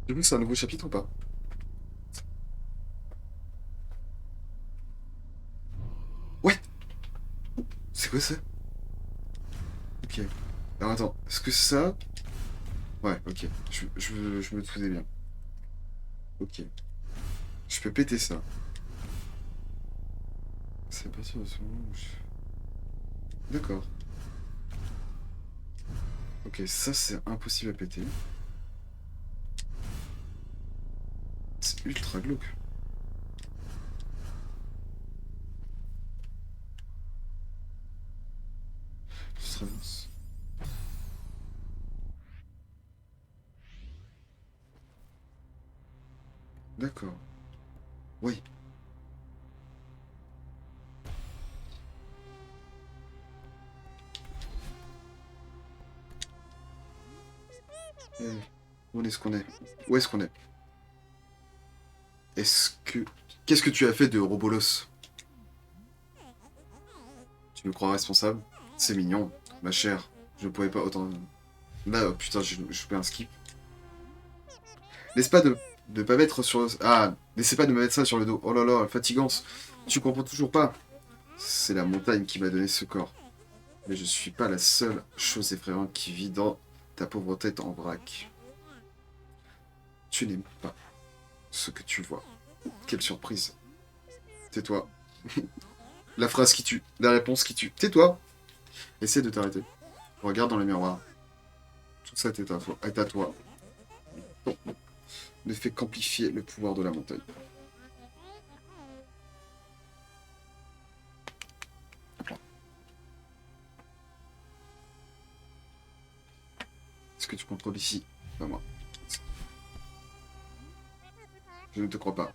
Du coup c'est un nouveau chapitre ou pas? Ouais! C'est quoi ça? Ok. Alors attends, est-ce que ça... Ouais, ok. Je me souvenais bien. Ok. Je peux péter ça. C'est à partir de ce moment où D'accord. Ok, ça c'est impossible à péter. C'est ultra glauque. Stravos. D'accord. Oui. Eh, où est-ce qu'on est? Où est-ce qu'on est? Est-ce que... Qu'est-ce que tu as fait de Robolos? Tu me crois responsable? C'est mignon, ma chère. Je ne pouvais pas autant... Là, oh, putain, je fais un skip. Laisse pas de pas mettre sur le... Ah, n'essaie pas de me mettre ça sur le dos. Oh là là, fatigance. Tu comprends toujours pas. C'est la montagne qui m'a donné ce corps. Mais je suis pas la seule chose effrayante qui vit dans ta pauvre tête en vrac. Tu n'aimes pas ce que tu vois. Quelle surprise. Tais-toi. La phrase qui tue. La réponse qui tue. Tais-toi. Essaie de t'arrêter. Regarde dans le miroir. Tout ça est à toi. Bon, ne fait qu'amplifier le pouvoir de la montagne. Hop là. Est-ce que tu contrôles ici? Pas moi. Je ne te crois pas.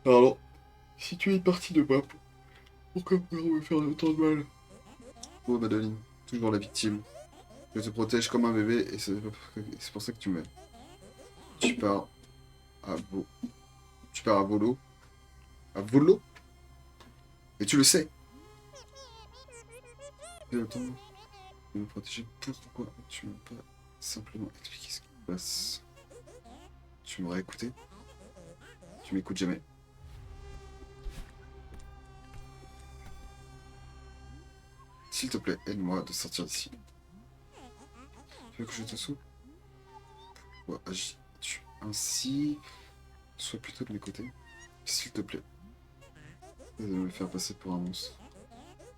Alors, si tu es une partie de moi, pourquoi me faire autant de mal? Oh, Madeline, toujours la victime. Je te protège comme un bébé et c'est pour ça que tu m'aimes. Tu pars à vo... Tu pars à volo. À volo? Et tu le sais. Et autant de me protéger. Pourquoi tu m'as pas simplement expliqué ce qui se passe? Tu m'aurais écouté? Tu m'écoutes jamais. S'il te plaît, aide-moi de sortir d'ici. Tu veux que je te sauve? Pourquoi agis-tu ainsi? Sois plutôt de mes côtés. S'il te plaît. Et de me faire passer pour un monstre.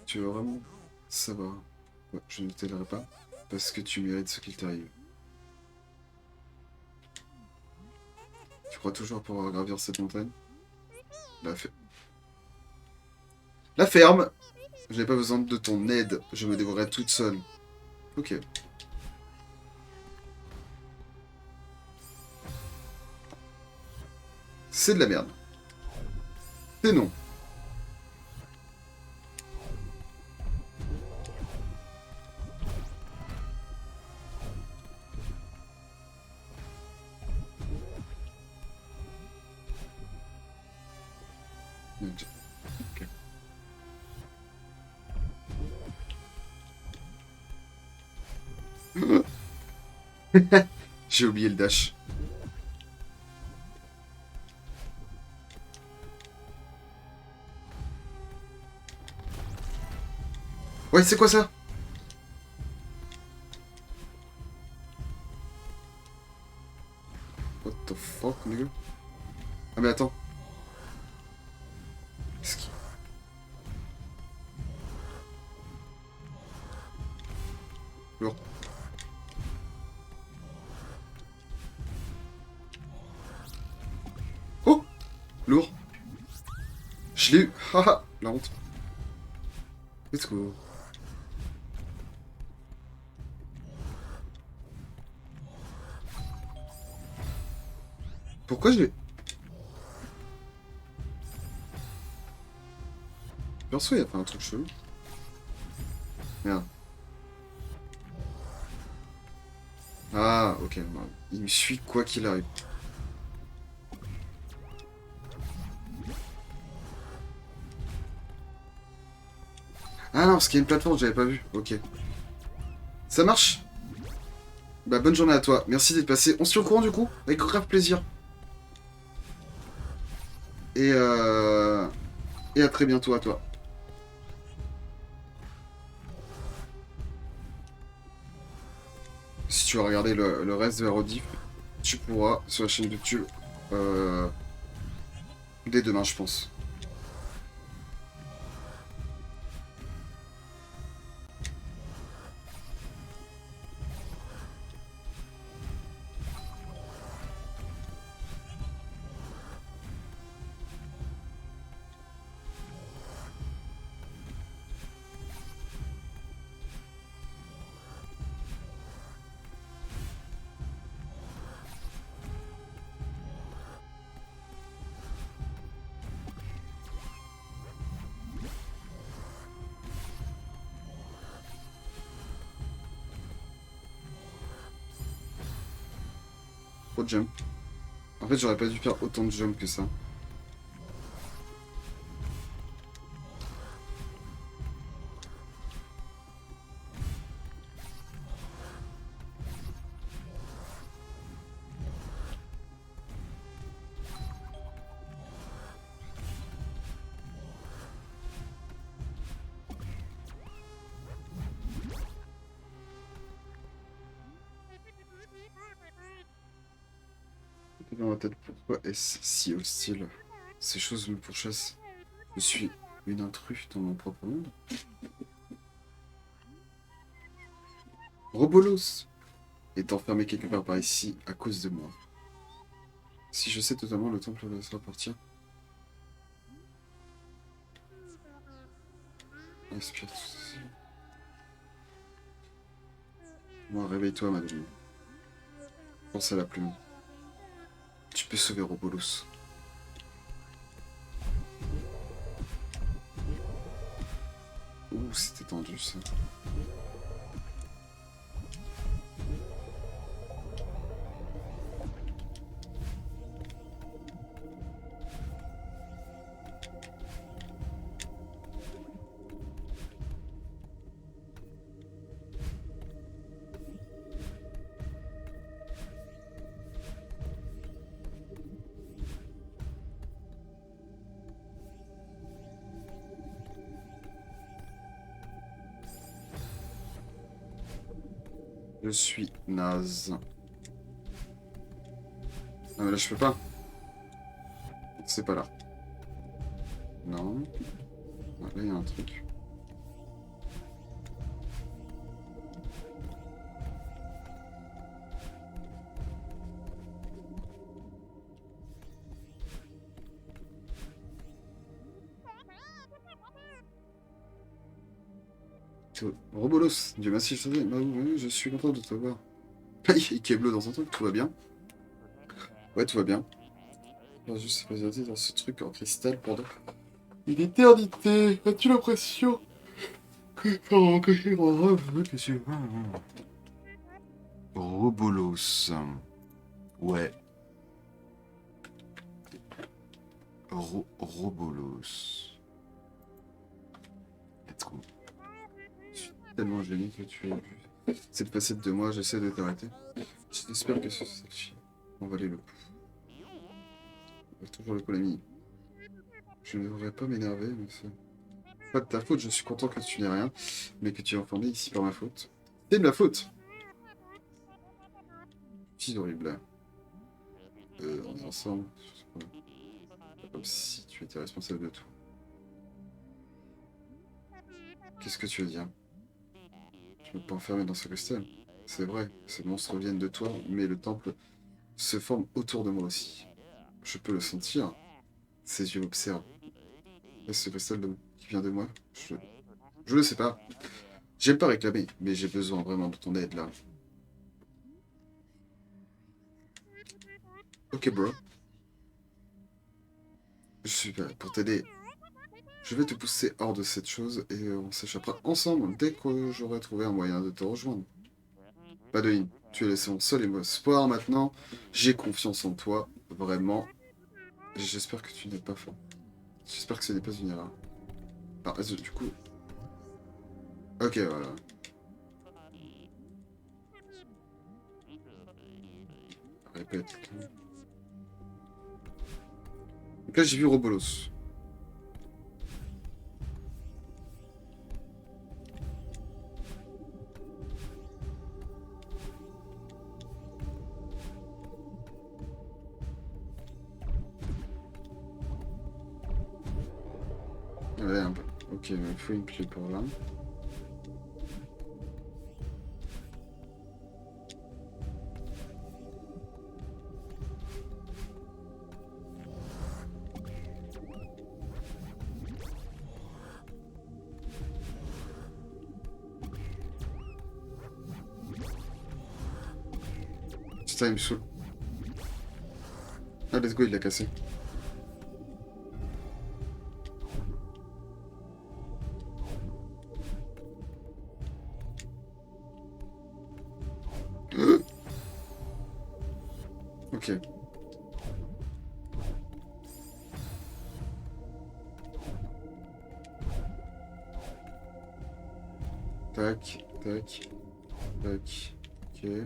Tu veux vraiment savoir? Ouais, je ne t'aiderai pas. Parce que tu mérites ce qu'il t'arrive. Tu crois toujours pouvoir gravir cette montagne? La, fe- La ferme! Je n'ai pas besoin de ton aide. Je me débrouillerai toute seule. Ok. C'est de la merde. C'est non. Ok. J'ai oublié le dash. Ouais, c'est quoi ça? What the fuck, nigga? Ah mais attends. Qu'est-ce qui... Lourd. Oh! Lourd. Je l'ai eu. Haha, la honte. Let's go. Pourquoi j'ai... Perso, il a fait un truc chelou. Merde. Ah, ok. Bah, il me suit quoi qu'il arrive. Ah non, parce qu'il y a une plateforme, j'avais pas vu. Ok. Ça marche? Bah, bonne journée à toi. Merci d'être passé. On se tient au courant du coup? Avec grave plaisir. Et, euh... Et à très bientôt à toi. Si tu veux regarder le reste de la rediff, tu pourras sur la chaîne YouTube euh, dès demain, je pense. Trop de jump. En fait, j'aurais pas dû faire autant de jump que ça. Dans ma tête, pourquoi est-ce si hostile? Ces choses me pourchassent. Je suis une intruse dans mon propre monde. Robolos est enfermé quelque part par ici à cause de moi. Si je sais totalement, le temple va se repartir. Respire tout ceci. Moi, réveille-toi, madame. Pense à la plume. Tu peux sauver Robolos. Ouh, c'était tendu ça. Je suis naze. Ah mais là je peux pas. C'est pas là. Non. Ah, là il y a un truc. Tito. Robolos, Dieu merci, je suis content de te voir. Keblo dans un truc, tout va bien. Ouais, tout va bien. Je suis présenté dans ce truc en cristal pendant une éternité. As-tu l'impression que c'est Robolos. Ouais. Robolos. Let's go. Je suis tellement gêné que tu aies vu cette facette de moi, j'essaie de t'arrêter. J'espère que celle-ci va valer le coup. Toujours le coup l'ami. Je ne devrais pas m'énerver, mais c'est pas de ta faute, je suis content que tu n'aies rien, mais que tu es informé ici par ma faute. C'est de ma faute. C'est horrible. On est ensemble. Comme si tu étais responsable de tout. Qu'est-ce que tu veux dire? Je ne peux pas enfermer dans ce cristal. C'est vrai, ces monstres viennent de toi, mais le temple se forme autour de moi aussi. Je peux le sentir. Ses yeux m'observent. Est-ce ce cristal qui vient de moi? Je le sais pas. J'aime pas réclamer, mais j'ai besoin vraiment de ton aide là. Ok, bro. Je suis là pour t'aider. Je vais te pousser hors de cette chose et on s'échappera ensemble dès que j'aurai trouvé un moyen de te rejoindre. Padoïne, tu es laissé mon seul espoir maintenant. J'ai confiance en toi, vraiment. J'espère que tu n'es pas fort. J'espère que ce n'est pas une erreur. Ah, du coup... Ok, voilà. Répète. Donc là, j'ai vu Robolos. Ouais, un peu. Ok, il me faut une clé pour là. Putain, il me saoule. Ah, let's go, il l'a cassé. Ok. Tac, tac, tac. Ok. Et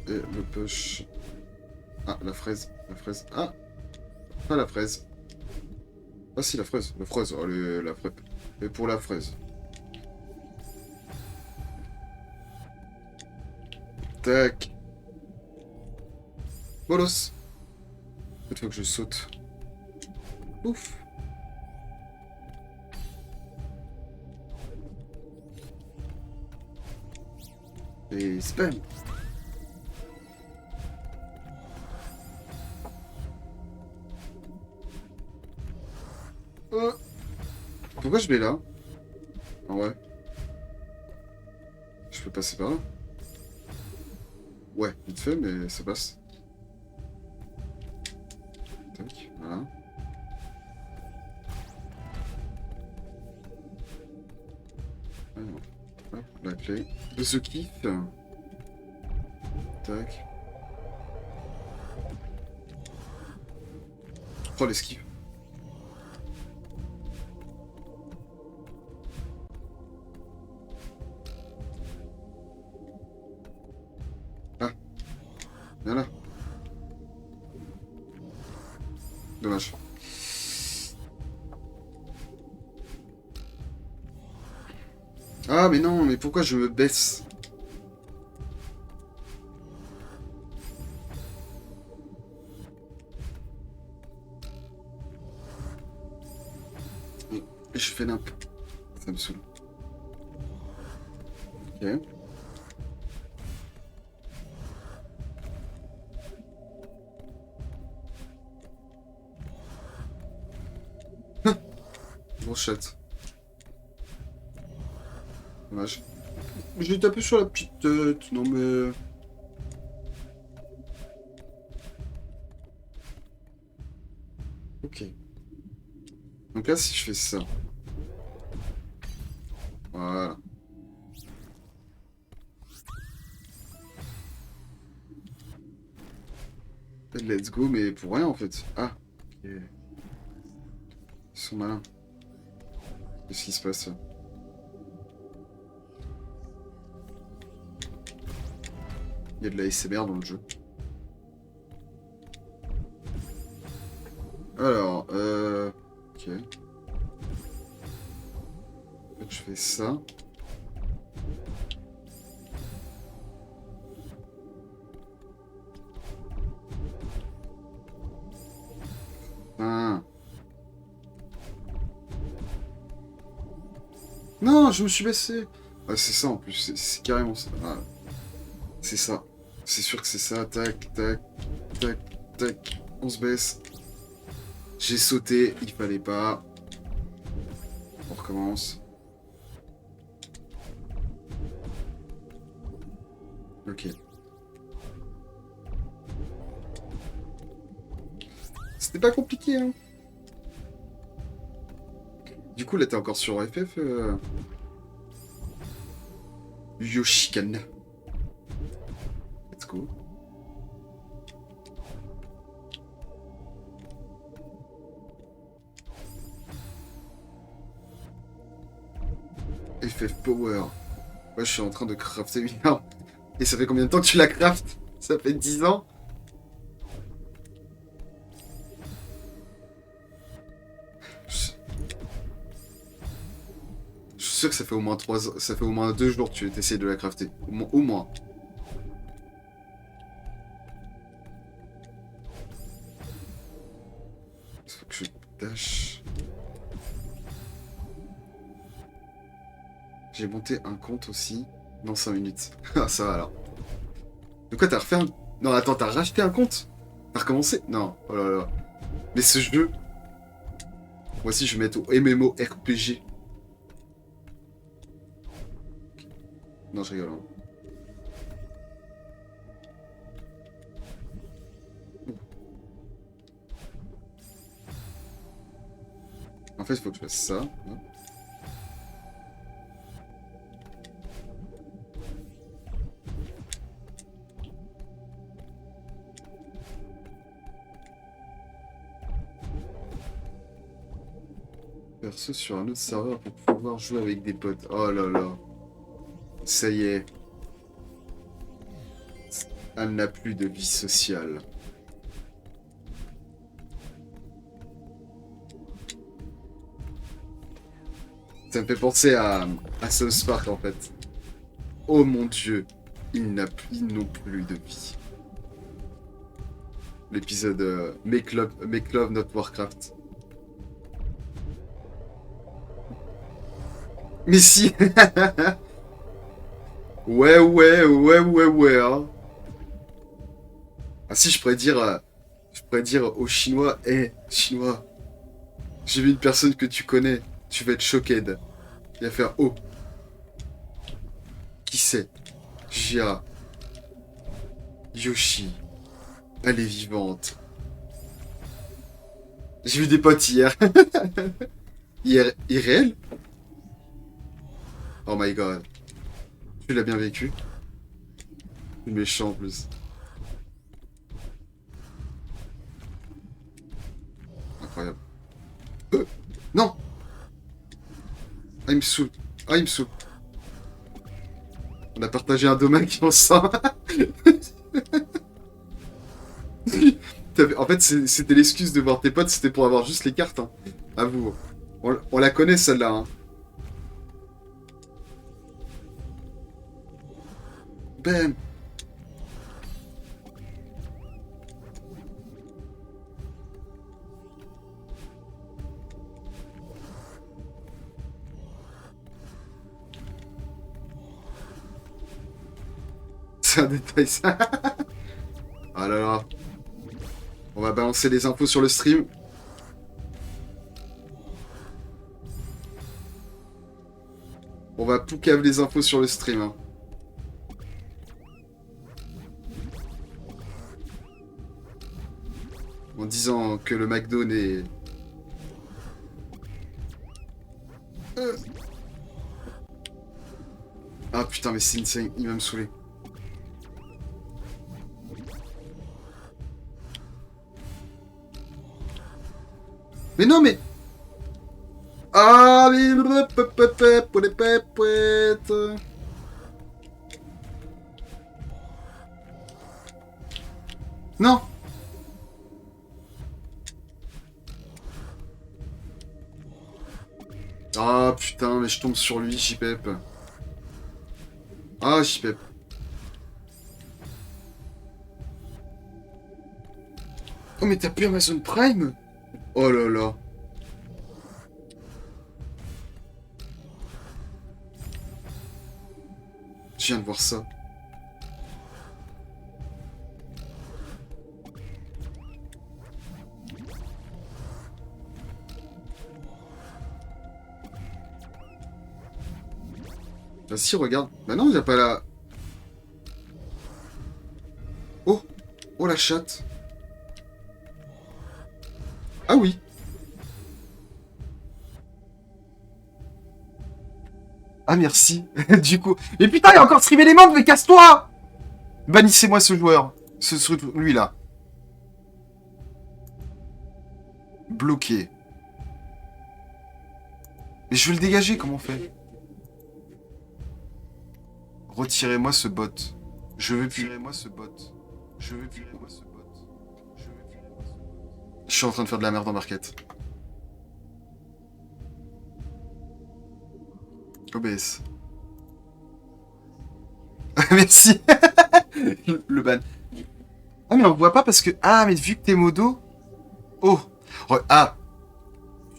le push. Ah, la fraise. La fraise. Ah! Pas la fraise. Ah si, la fraise. La fraise. Oh, la fraise. Et pour la fraise. Tac. Bolos. Il faut que je saute. Ouf. Et spam. Oh. Pourquoi je vais là? Ah ouais. Je peux passer par là? Ouais, vite fait, mais ça passe. Tac, voilà. Alors, hop, la clé. De ce kiff. Tac. Oh, l'esquive. Ah, viens là. Dommage. Ah, mais non, mais pourquoi je me baisse? Je fais nimp. Ça me saoule. Ok. Grosse chatte. Dommage. Je l'ai tapé sur la petite tête, non mais... Ok. Donc là, si je fais ça... Voilà. Let's go, mais pour rien en fait. Ah. Ok. Ils sont malins. Qu'est-ce qui se passe là? Il y a de la ASMR dans le jeu. Alors, ok. Je fais ça. Ah. Non, je me suis baissé. Ah, c'est ça en plus, c'est carrément ça. Ah. C'est ça. C'est sûr que c'est ça. Tac, tac, tac, tac. On se baisse. J'ai sauté, il fallait pas. On recommence. Ok. C'était pas compliqué, hein. Du coup, là, t'es encore sur FF. Yoshikana. Let's go. FF Power. Ouais, je suis en train de crafter une arme. Et ça fait combien de temps que tu la craftes? Ça fait 10 ans? Je suis sûr que ça fait au moins 3 ans. Ça fait au moins 2 jours que tu essayes de la crafter. Au moins. Il faut que je dash. J'ai monté un compte aussi dans 5 minutes. Ah, ça va alors. De quoi, t'as refait un... Non, attends, t'as racheté un compte? T'as recommencé? Non, oh là là. Mais ce jeu... Moi aussi, je vais mettre au MMORPG. Non, je rigole. Hein. En fait, il faut que je fasse ça. Hein. Perso sur un autre serveur pour pouvoir jouer avec des potes. Oh là là. Ça y est. Elle n'a plus de vie sociale. Ça me fait penser à South Park en fait. Oh mon dieu. Ils n'ont plus de vie. L'épisode Make Love Not Warcraft. Mais si. Ouais, hein. Ah si, je pourrais dire aux Chinois, hé, Chinois, j'ai vu une personne que tu connais, tu vas être choqué. Il va faire, oh, qui c'est? Jia, Yoshi, elle est vivante. J'ai vu des potes hier. Hier, irréel? Oh my god. Tu l'as bien vécu? Méchant en plus. Incroyable. Non! Ah, il me saoule. Ah, il me saoule. On a partagé un domaine ensemble. En fait, c'était l'excuse de voir tes potes, c'était pour avoir juste les cartes. Hein. Avoue. On la connaît celle-là. Hein. Bam! C'est un détail ça. Ah là là. On va balancer les infos sur le stream. On va poucave les infos sur le stream. Hein. En disant que le McDo n'est... Ah putain, mais c'est insane, il va me saouler. Mais non, mais... Ah, mais... Non. Ah putain, mais je tombe sur lui, JPEP. Ah, JPEP. Oh, mais t'as plus Amazon Prime? Oh là là. Je viens de voir ça. Bah si, regarde. Bah non, il n'y a pas la... Oh. Oh, la chatte. Ah oui. Ah merci. Du coup... Mais putain, il y a encore streamé les membres, mais casse-toi! Bannissez-moi ce joueur. Lui là. Bloqué. Mais je veux le dégager, comment on fait? Retirez-moi ce bot. Je veux plus. Retirez-moi ce bot. Je veux plus. Retirez-moi ce bot. Je veux plus. Je suis en train de faire de la merde en market. OBS. Merci. Le ban. Ah mais on voit pas parce que... Ah mais vu que t'es modo... Oh. Ah.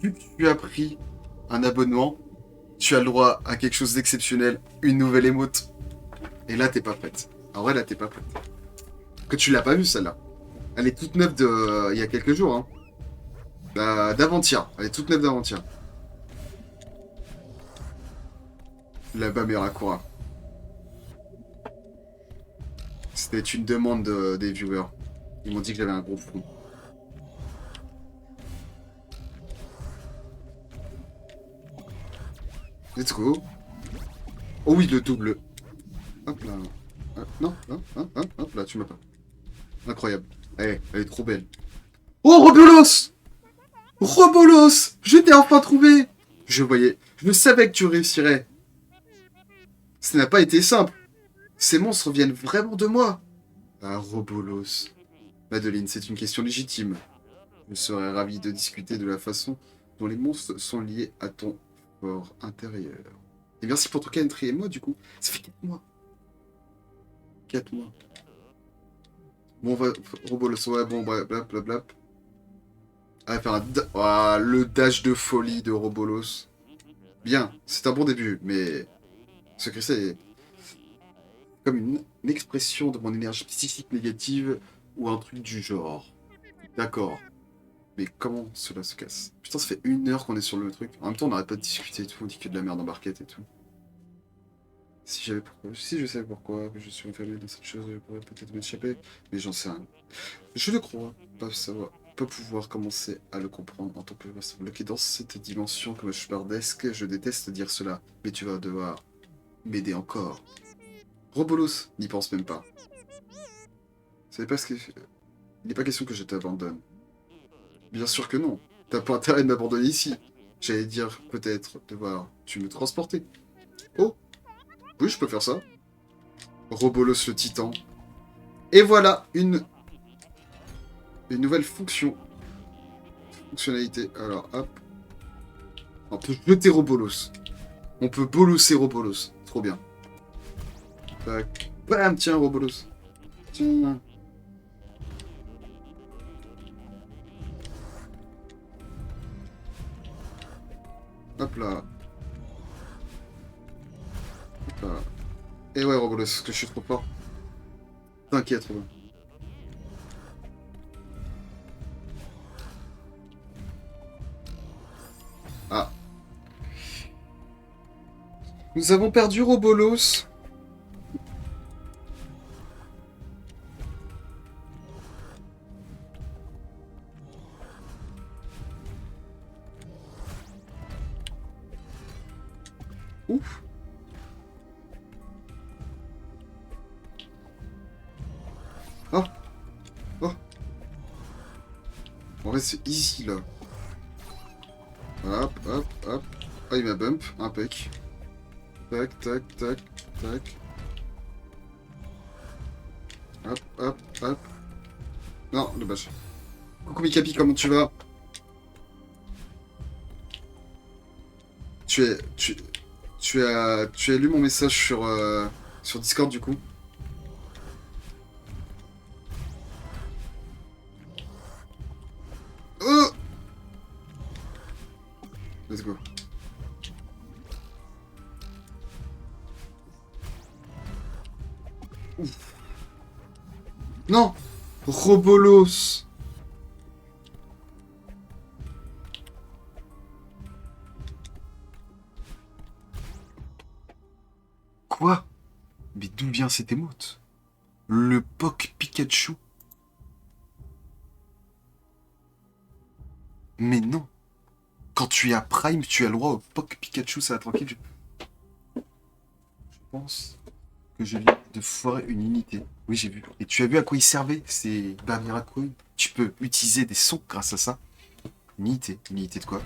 Vu que tu as pris un abonnement, tu as le droit à quelque chose d'exceptionnel. Une nouvelle émote. Et là t'es pas prête. En vrai là t'es pas prête. Que tu l'as pas vue celle-là. Elle est toute neuve de... il y a quelques jours. Hein. D'avant-hier. Elle est toute neuve d'avant-hier. Là-bas Mirakura. C'était une demande des viewers. Ils m'ont dit que j'avais un gros front. Let's go. Oh oui, le double. Hop là. Non, non, non, non, hop là, tu m'as pas. Incroyable. Elle est trop belle. Oh, Robolos! Robolos! Je t'ai enfin trouvé! Je voyais. Je savais que tu réussirais. Ce n'a pas été simple. Ces monstres viennent vraiment de moi. Ah, Robolos. Madeline, c'est une question légitime. Je serais ravi de discuter de la façon dont les monstres sont liés à ton fort intérieur. Et merci pour ton calendrier et moi, du coup. Ça fait 4 mois. 4 mois. Bon, on va... Robolos, ouais, bon, blablabla. On va faire le dash de folie de Robolos. Bien, c'est un bon début, mais... Ce que c'est comme une expression de mon énergie psychique négative ou un truc du genre. D'accord. Mais comment cela se casse? Putain, ça fait 1 heure qu'on est sur le truc. En même temps, on n'arrête pas de discuter et tout, on dit que de la merde en barquette et tout. Si je savais pourquoi je suis enfermé dans cette chose, je pourrais peut-être m'échapper, mais j'en sais rien. Je ne crois pas savoir, pas pouvoir commencer à le comprendre en tant que reste bloqué dans cette dimension comme chevardesque. Je déteste dire cela, mais tu vas devoir m'aider encore. Robolos, n'y pense même pas. C'est parce que... Il n'est pas question que je t'abandonne. Bien sûr que non. T'as pas intérêt de m'abandonner ici. J'allais dire, peut-être, devoir tu me transporter. Oh. Oui, je peux faire ça. Robolos le titan. Et voilà, une nouvelle fonctionnalité. Alors, hop. On peut jeter Robolos. On peut bolosser Robolos. Trop bien. Tac. Bam, tiens, Robolos. Tiens. Hop là. Hop là. Et ouais, Robolos, parce que je suis trop fort. T'inquiète, Robolos. Ah. Nous avons perdu Robolos. Ouf. Oh. Oh. En vrai, c'est easy, là. Hop, hop, hop. Ah, il m'a bump. Impec. Tac, tac, tac, tac. Hop, hop, hop. Non, dommage. Coucou Mikapi, comment tu vas? Tu es... Tu as lu mon message sur Discord, du coup? Oh! Let's go. Ouf. Non! Robolos! Quoi? Mais d'où vient cette émote? Le POC Pikachu? Mais non! Quand tu es à Prime, tu as le droit au POC Pikachu, ça va tranquille. Je pense que je viens de foirer une unité. Oui, j'ai vu. Et tu as vu à quoi il servait, ces Bamiracoin? Tu peux utiliser des sons grâce à ça. Unité. Unité de quoi?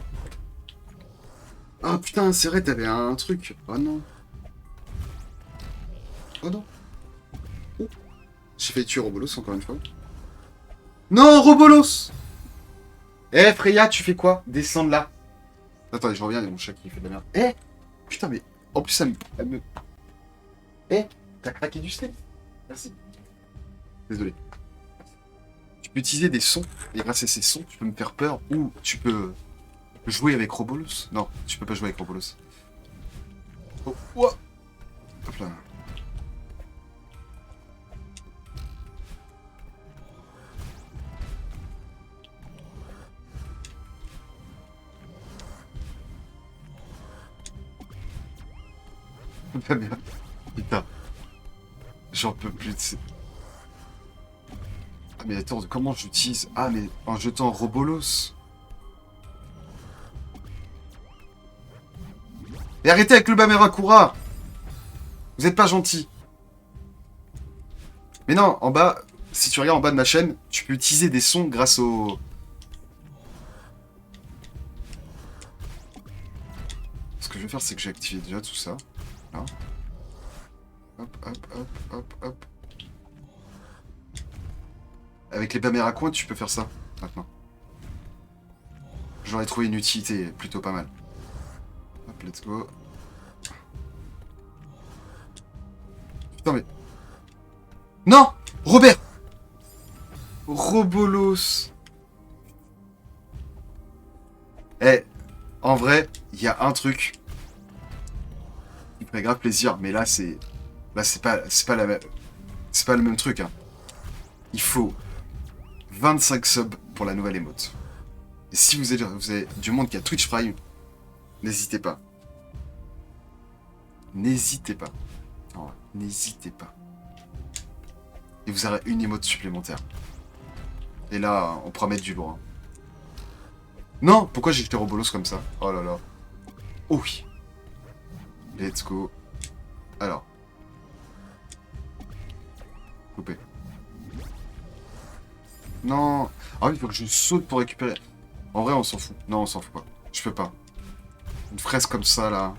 Ah putain, c'est vrai, t'avais un truc. Oh non. Oh non. Oh. J'ai fait tuer Robolos encore une fois. Non, Robolos! Eh, Freya, tu fais quoi? Descends de là. Attendez, je reviens, il y a mon chat qui fait de la merde. Eh! Putain, mais... En plus, elle me... Eh! T'as craqué du slip. Merci. Désolé. Tu peux utiliser des sons, et grâce à ces sons, tu peux me faire peur, ou tu peux jouer avec Robolos. Non, tu peux pas jouer avec Robolos. Oh, ouah. Hop là. Pas bien. Putain. J'en peux plus de ces... Ah mais attends, comment j'utilise... Ah mais en jetant Robolos. Et arrêtez avec le Bamerakura. Vous êtes pas gentil. Mais non, en bas, si tu regardes en bas de ma chaîne, tu peux utiliser des sons grâce au... Ce que je vais faire, c'est que j'ai activé déjà tout ça. Là. Hop, hop, hop, hop, hop. Avec les Bameracoins, tu peux faire ça, maintenant. J'aurais trouvé une utilité plutôt pas mal. Hop, let's go. Putain, mais... Non! Robert! Robolos! Eh, en vrai, il y a un truc qui me ferait grave plaisir, mais là, c'est... Là, c'est pas la même... C'est pas le même truc, hein. Il faut 25 subs pour la nouvelle emote. Et si vous avez du monde qui a Twitch Prime, n'hésitez pas. N'hésitez pas. Oh, n'hésitez pas. Et vous aurez une emote supplémentaire. Et là, on pourra mettre du lourd. Hein. Non! Pourquoi j'ai jeté Robolos comme ça? Oh là là. Oh oui. Let's go. Alors. Coupé. Non. Ah oui, il faut que je saute pour récupérer. En vrai, on s'en fout. Non, on s'en fout pas. Je peux pas. Une fraise comme ça, là.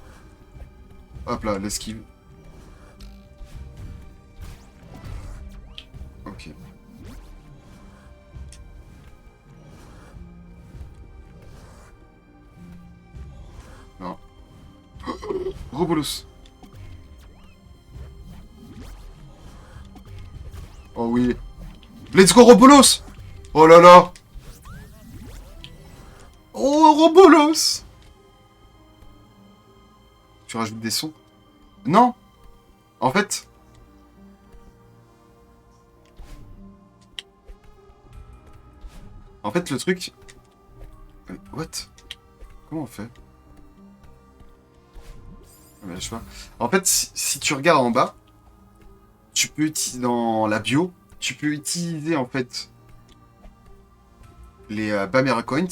Hop là, l'esquive. Ok. Non. Robolos. Oh oui. Let's go, Robolos! Oh là là! Oh, Robolos! Tu rajoutes des sons? Non! En fait... En fait, le truc... What? Comment on fait? Mais je sais pas. En fait, si tu regardes en bas, tu peux utiliser dans la bio, tu peux utiliser en fait les Bamera Coins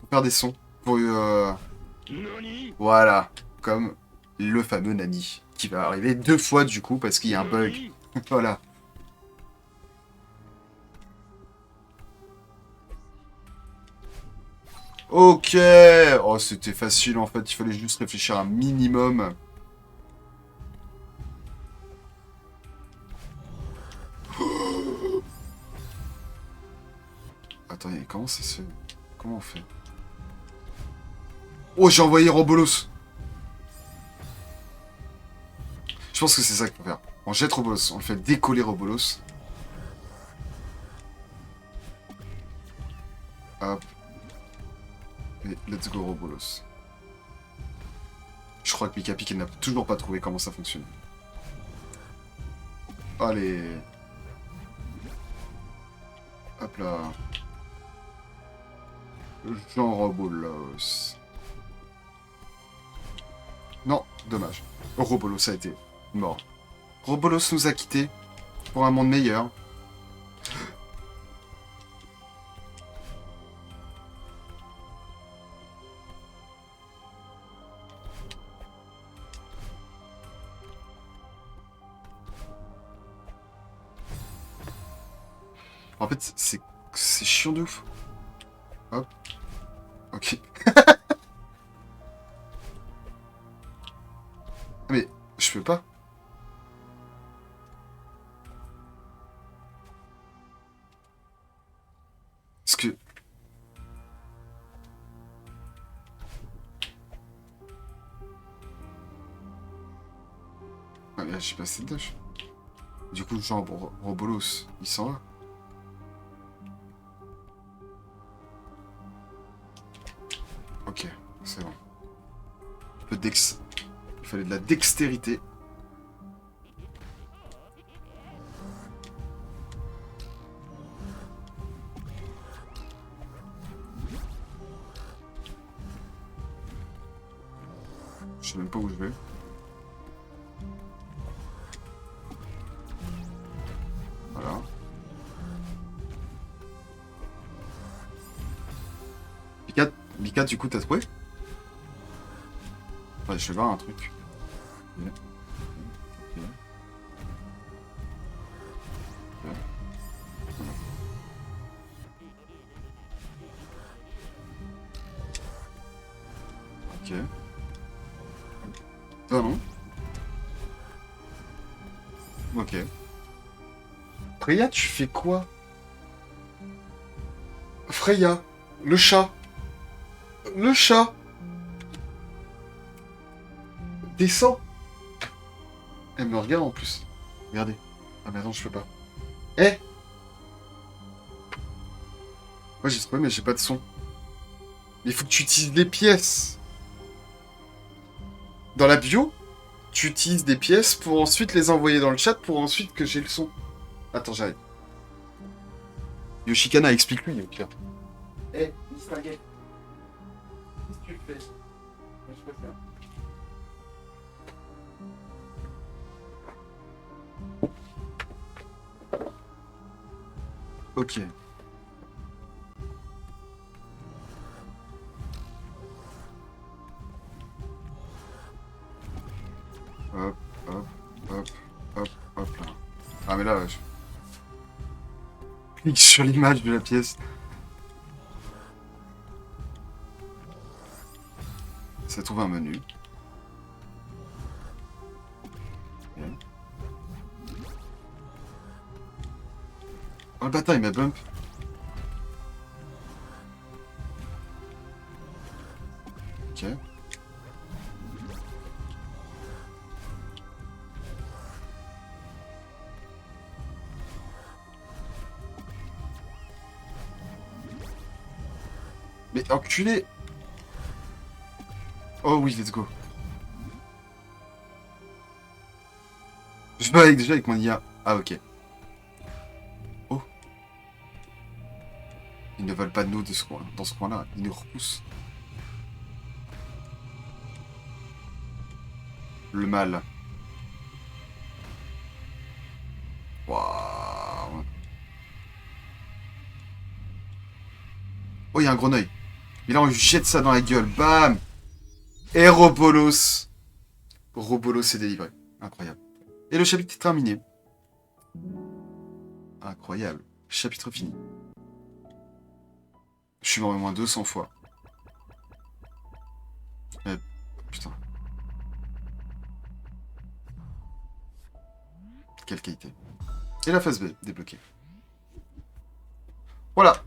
pour faire des sons. Pour, voilà, comme le fameux Nani, qui va arriver 2 fois du coup parce qu'il y a un bug. Voilà. Ok. Oh, c'était facile en fait, il fallait juste réfléchir un minimum. Attendez, comment ça se fait? Comment on fait? Oh, j'ai envoyé Robolos. Je pense que c'est ça qu'il faut faire. On jette Robolos, on le fait décoller Robolos. Hop. Et let's go Robolos. Je crois que Pikapic n'a toujours pas trouvé comment ça fonctionne. Allez. Hop là. Jean Robolos. Non, dommage. Robolos a été mort. Robolos nous a quittés pour un monde meilleur. En fait, c'est chiant de ouf. Hop. Ok. Mais je peux pas. Parce que... Ah, mais là, j'ai passé de dash. Du coup, genre, Robolos, il s'en va. Ok, c'est bon. Un peu dex. Il fallait de la dextérité. Je sais même pas où je vais. Voilà. Mika, du coup, t'as trouvé? Ouais, je vais voir un truc. Ok. Ok. Ok. Ah non. Ok. Freya, tu fais quoi? Freya, le chat. Le chat. Descends. Elle me regarde en plus. Regardez. Ah mais attends, je peux pas. Eh. Ouais, j'ai trouvé, mais j'ai pas de son. Mais il faut que tu utilises des pièces. Dans la bio, tu utilises des pièces pour ensuite les envoyer dans le chat pour ensuite que j'ai le son. Attends, j'arrive. Yoshikana, explique-lui, au pire. Eh, Mr. Gay. Qu'est-ce que tu fais? Moi, je peux faire. Ok. Hop, hop, hop, hop, hop là. Ah mais là, je clique sur l'image de la pièce. Ça trouve un menu. Ok. Oh le bâtard, il m'a bump. Ok. Mais enculé. Oh oui, let's go. Je me avec déjà avec mon IA. Ah ok. Oh, ils ne veulent pas de nous de ce coin, dans ce coin-là. Ils nous repoussent. Le mal. Waouh. Oh, il y a un grenouille. Et là, on lui jette ça dans la gueule. Bam. Et Robolos. Robolos est délivré. Incroyable. Et le chapitre est terminé. Incroyable. Chapitre fini. Je suis mort au moins 200 fois. Putain. Quelle qualité. Et la phase B, débloquée. Voilà.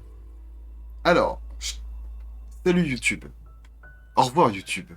Alors. Salut YouTube. Au revoir YouTube.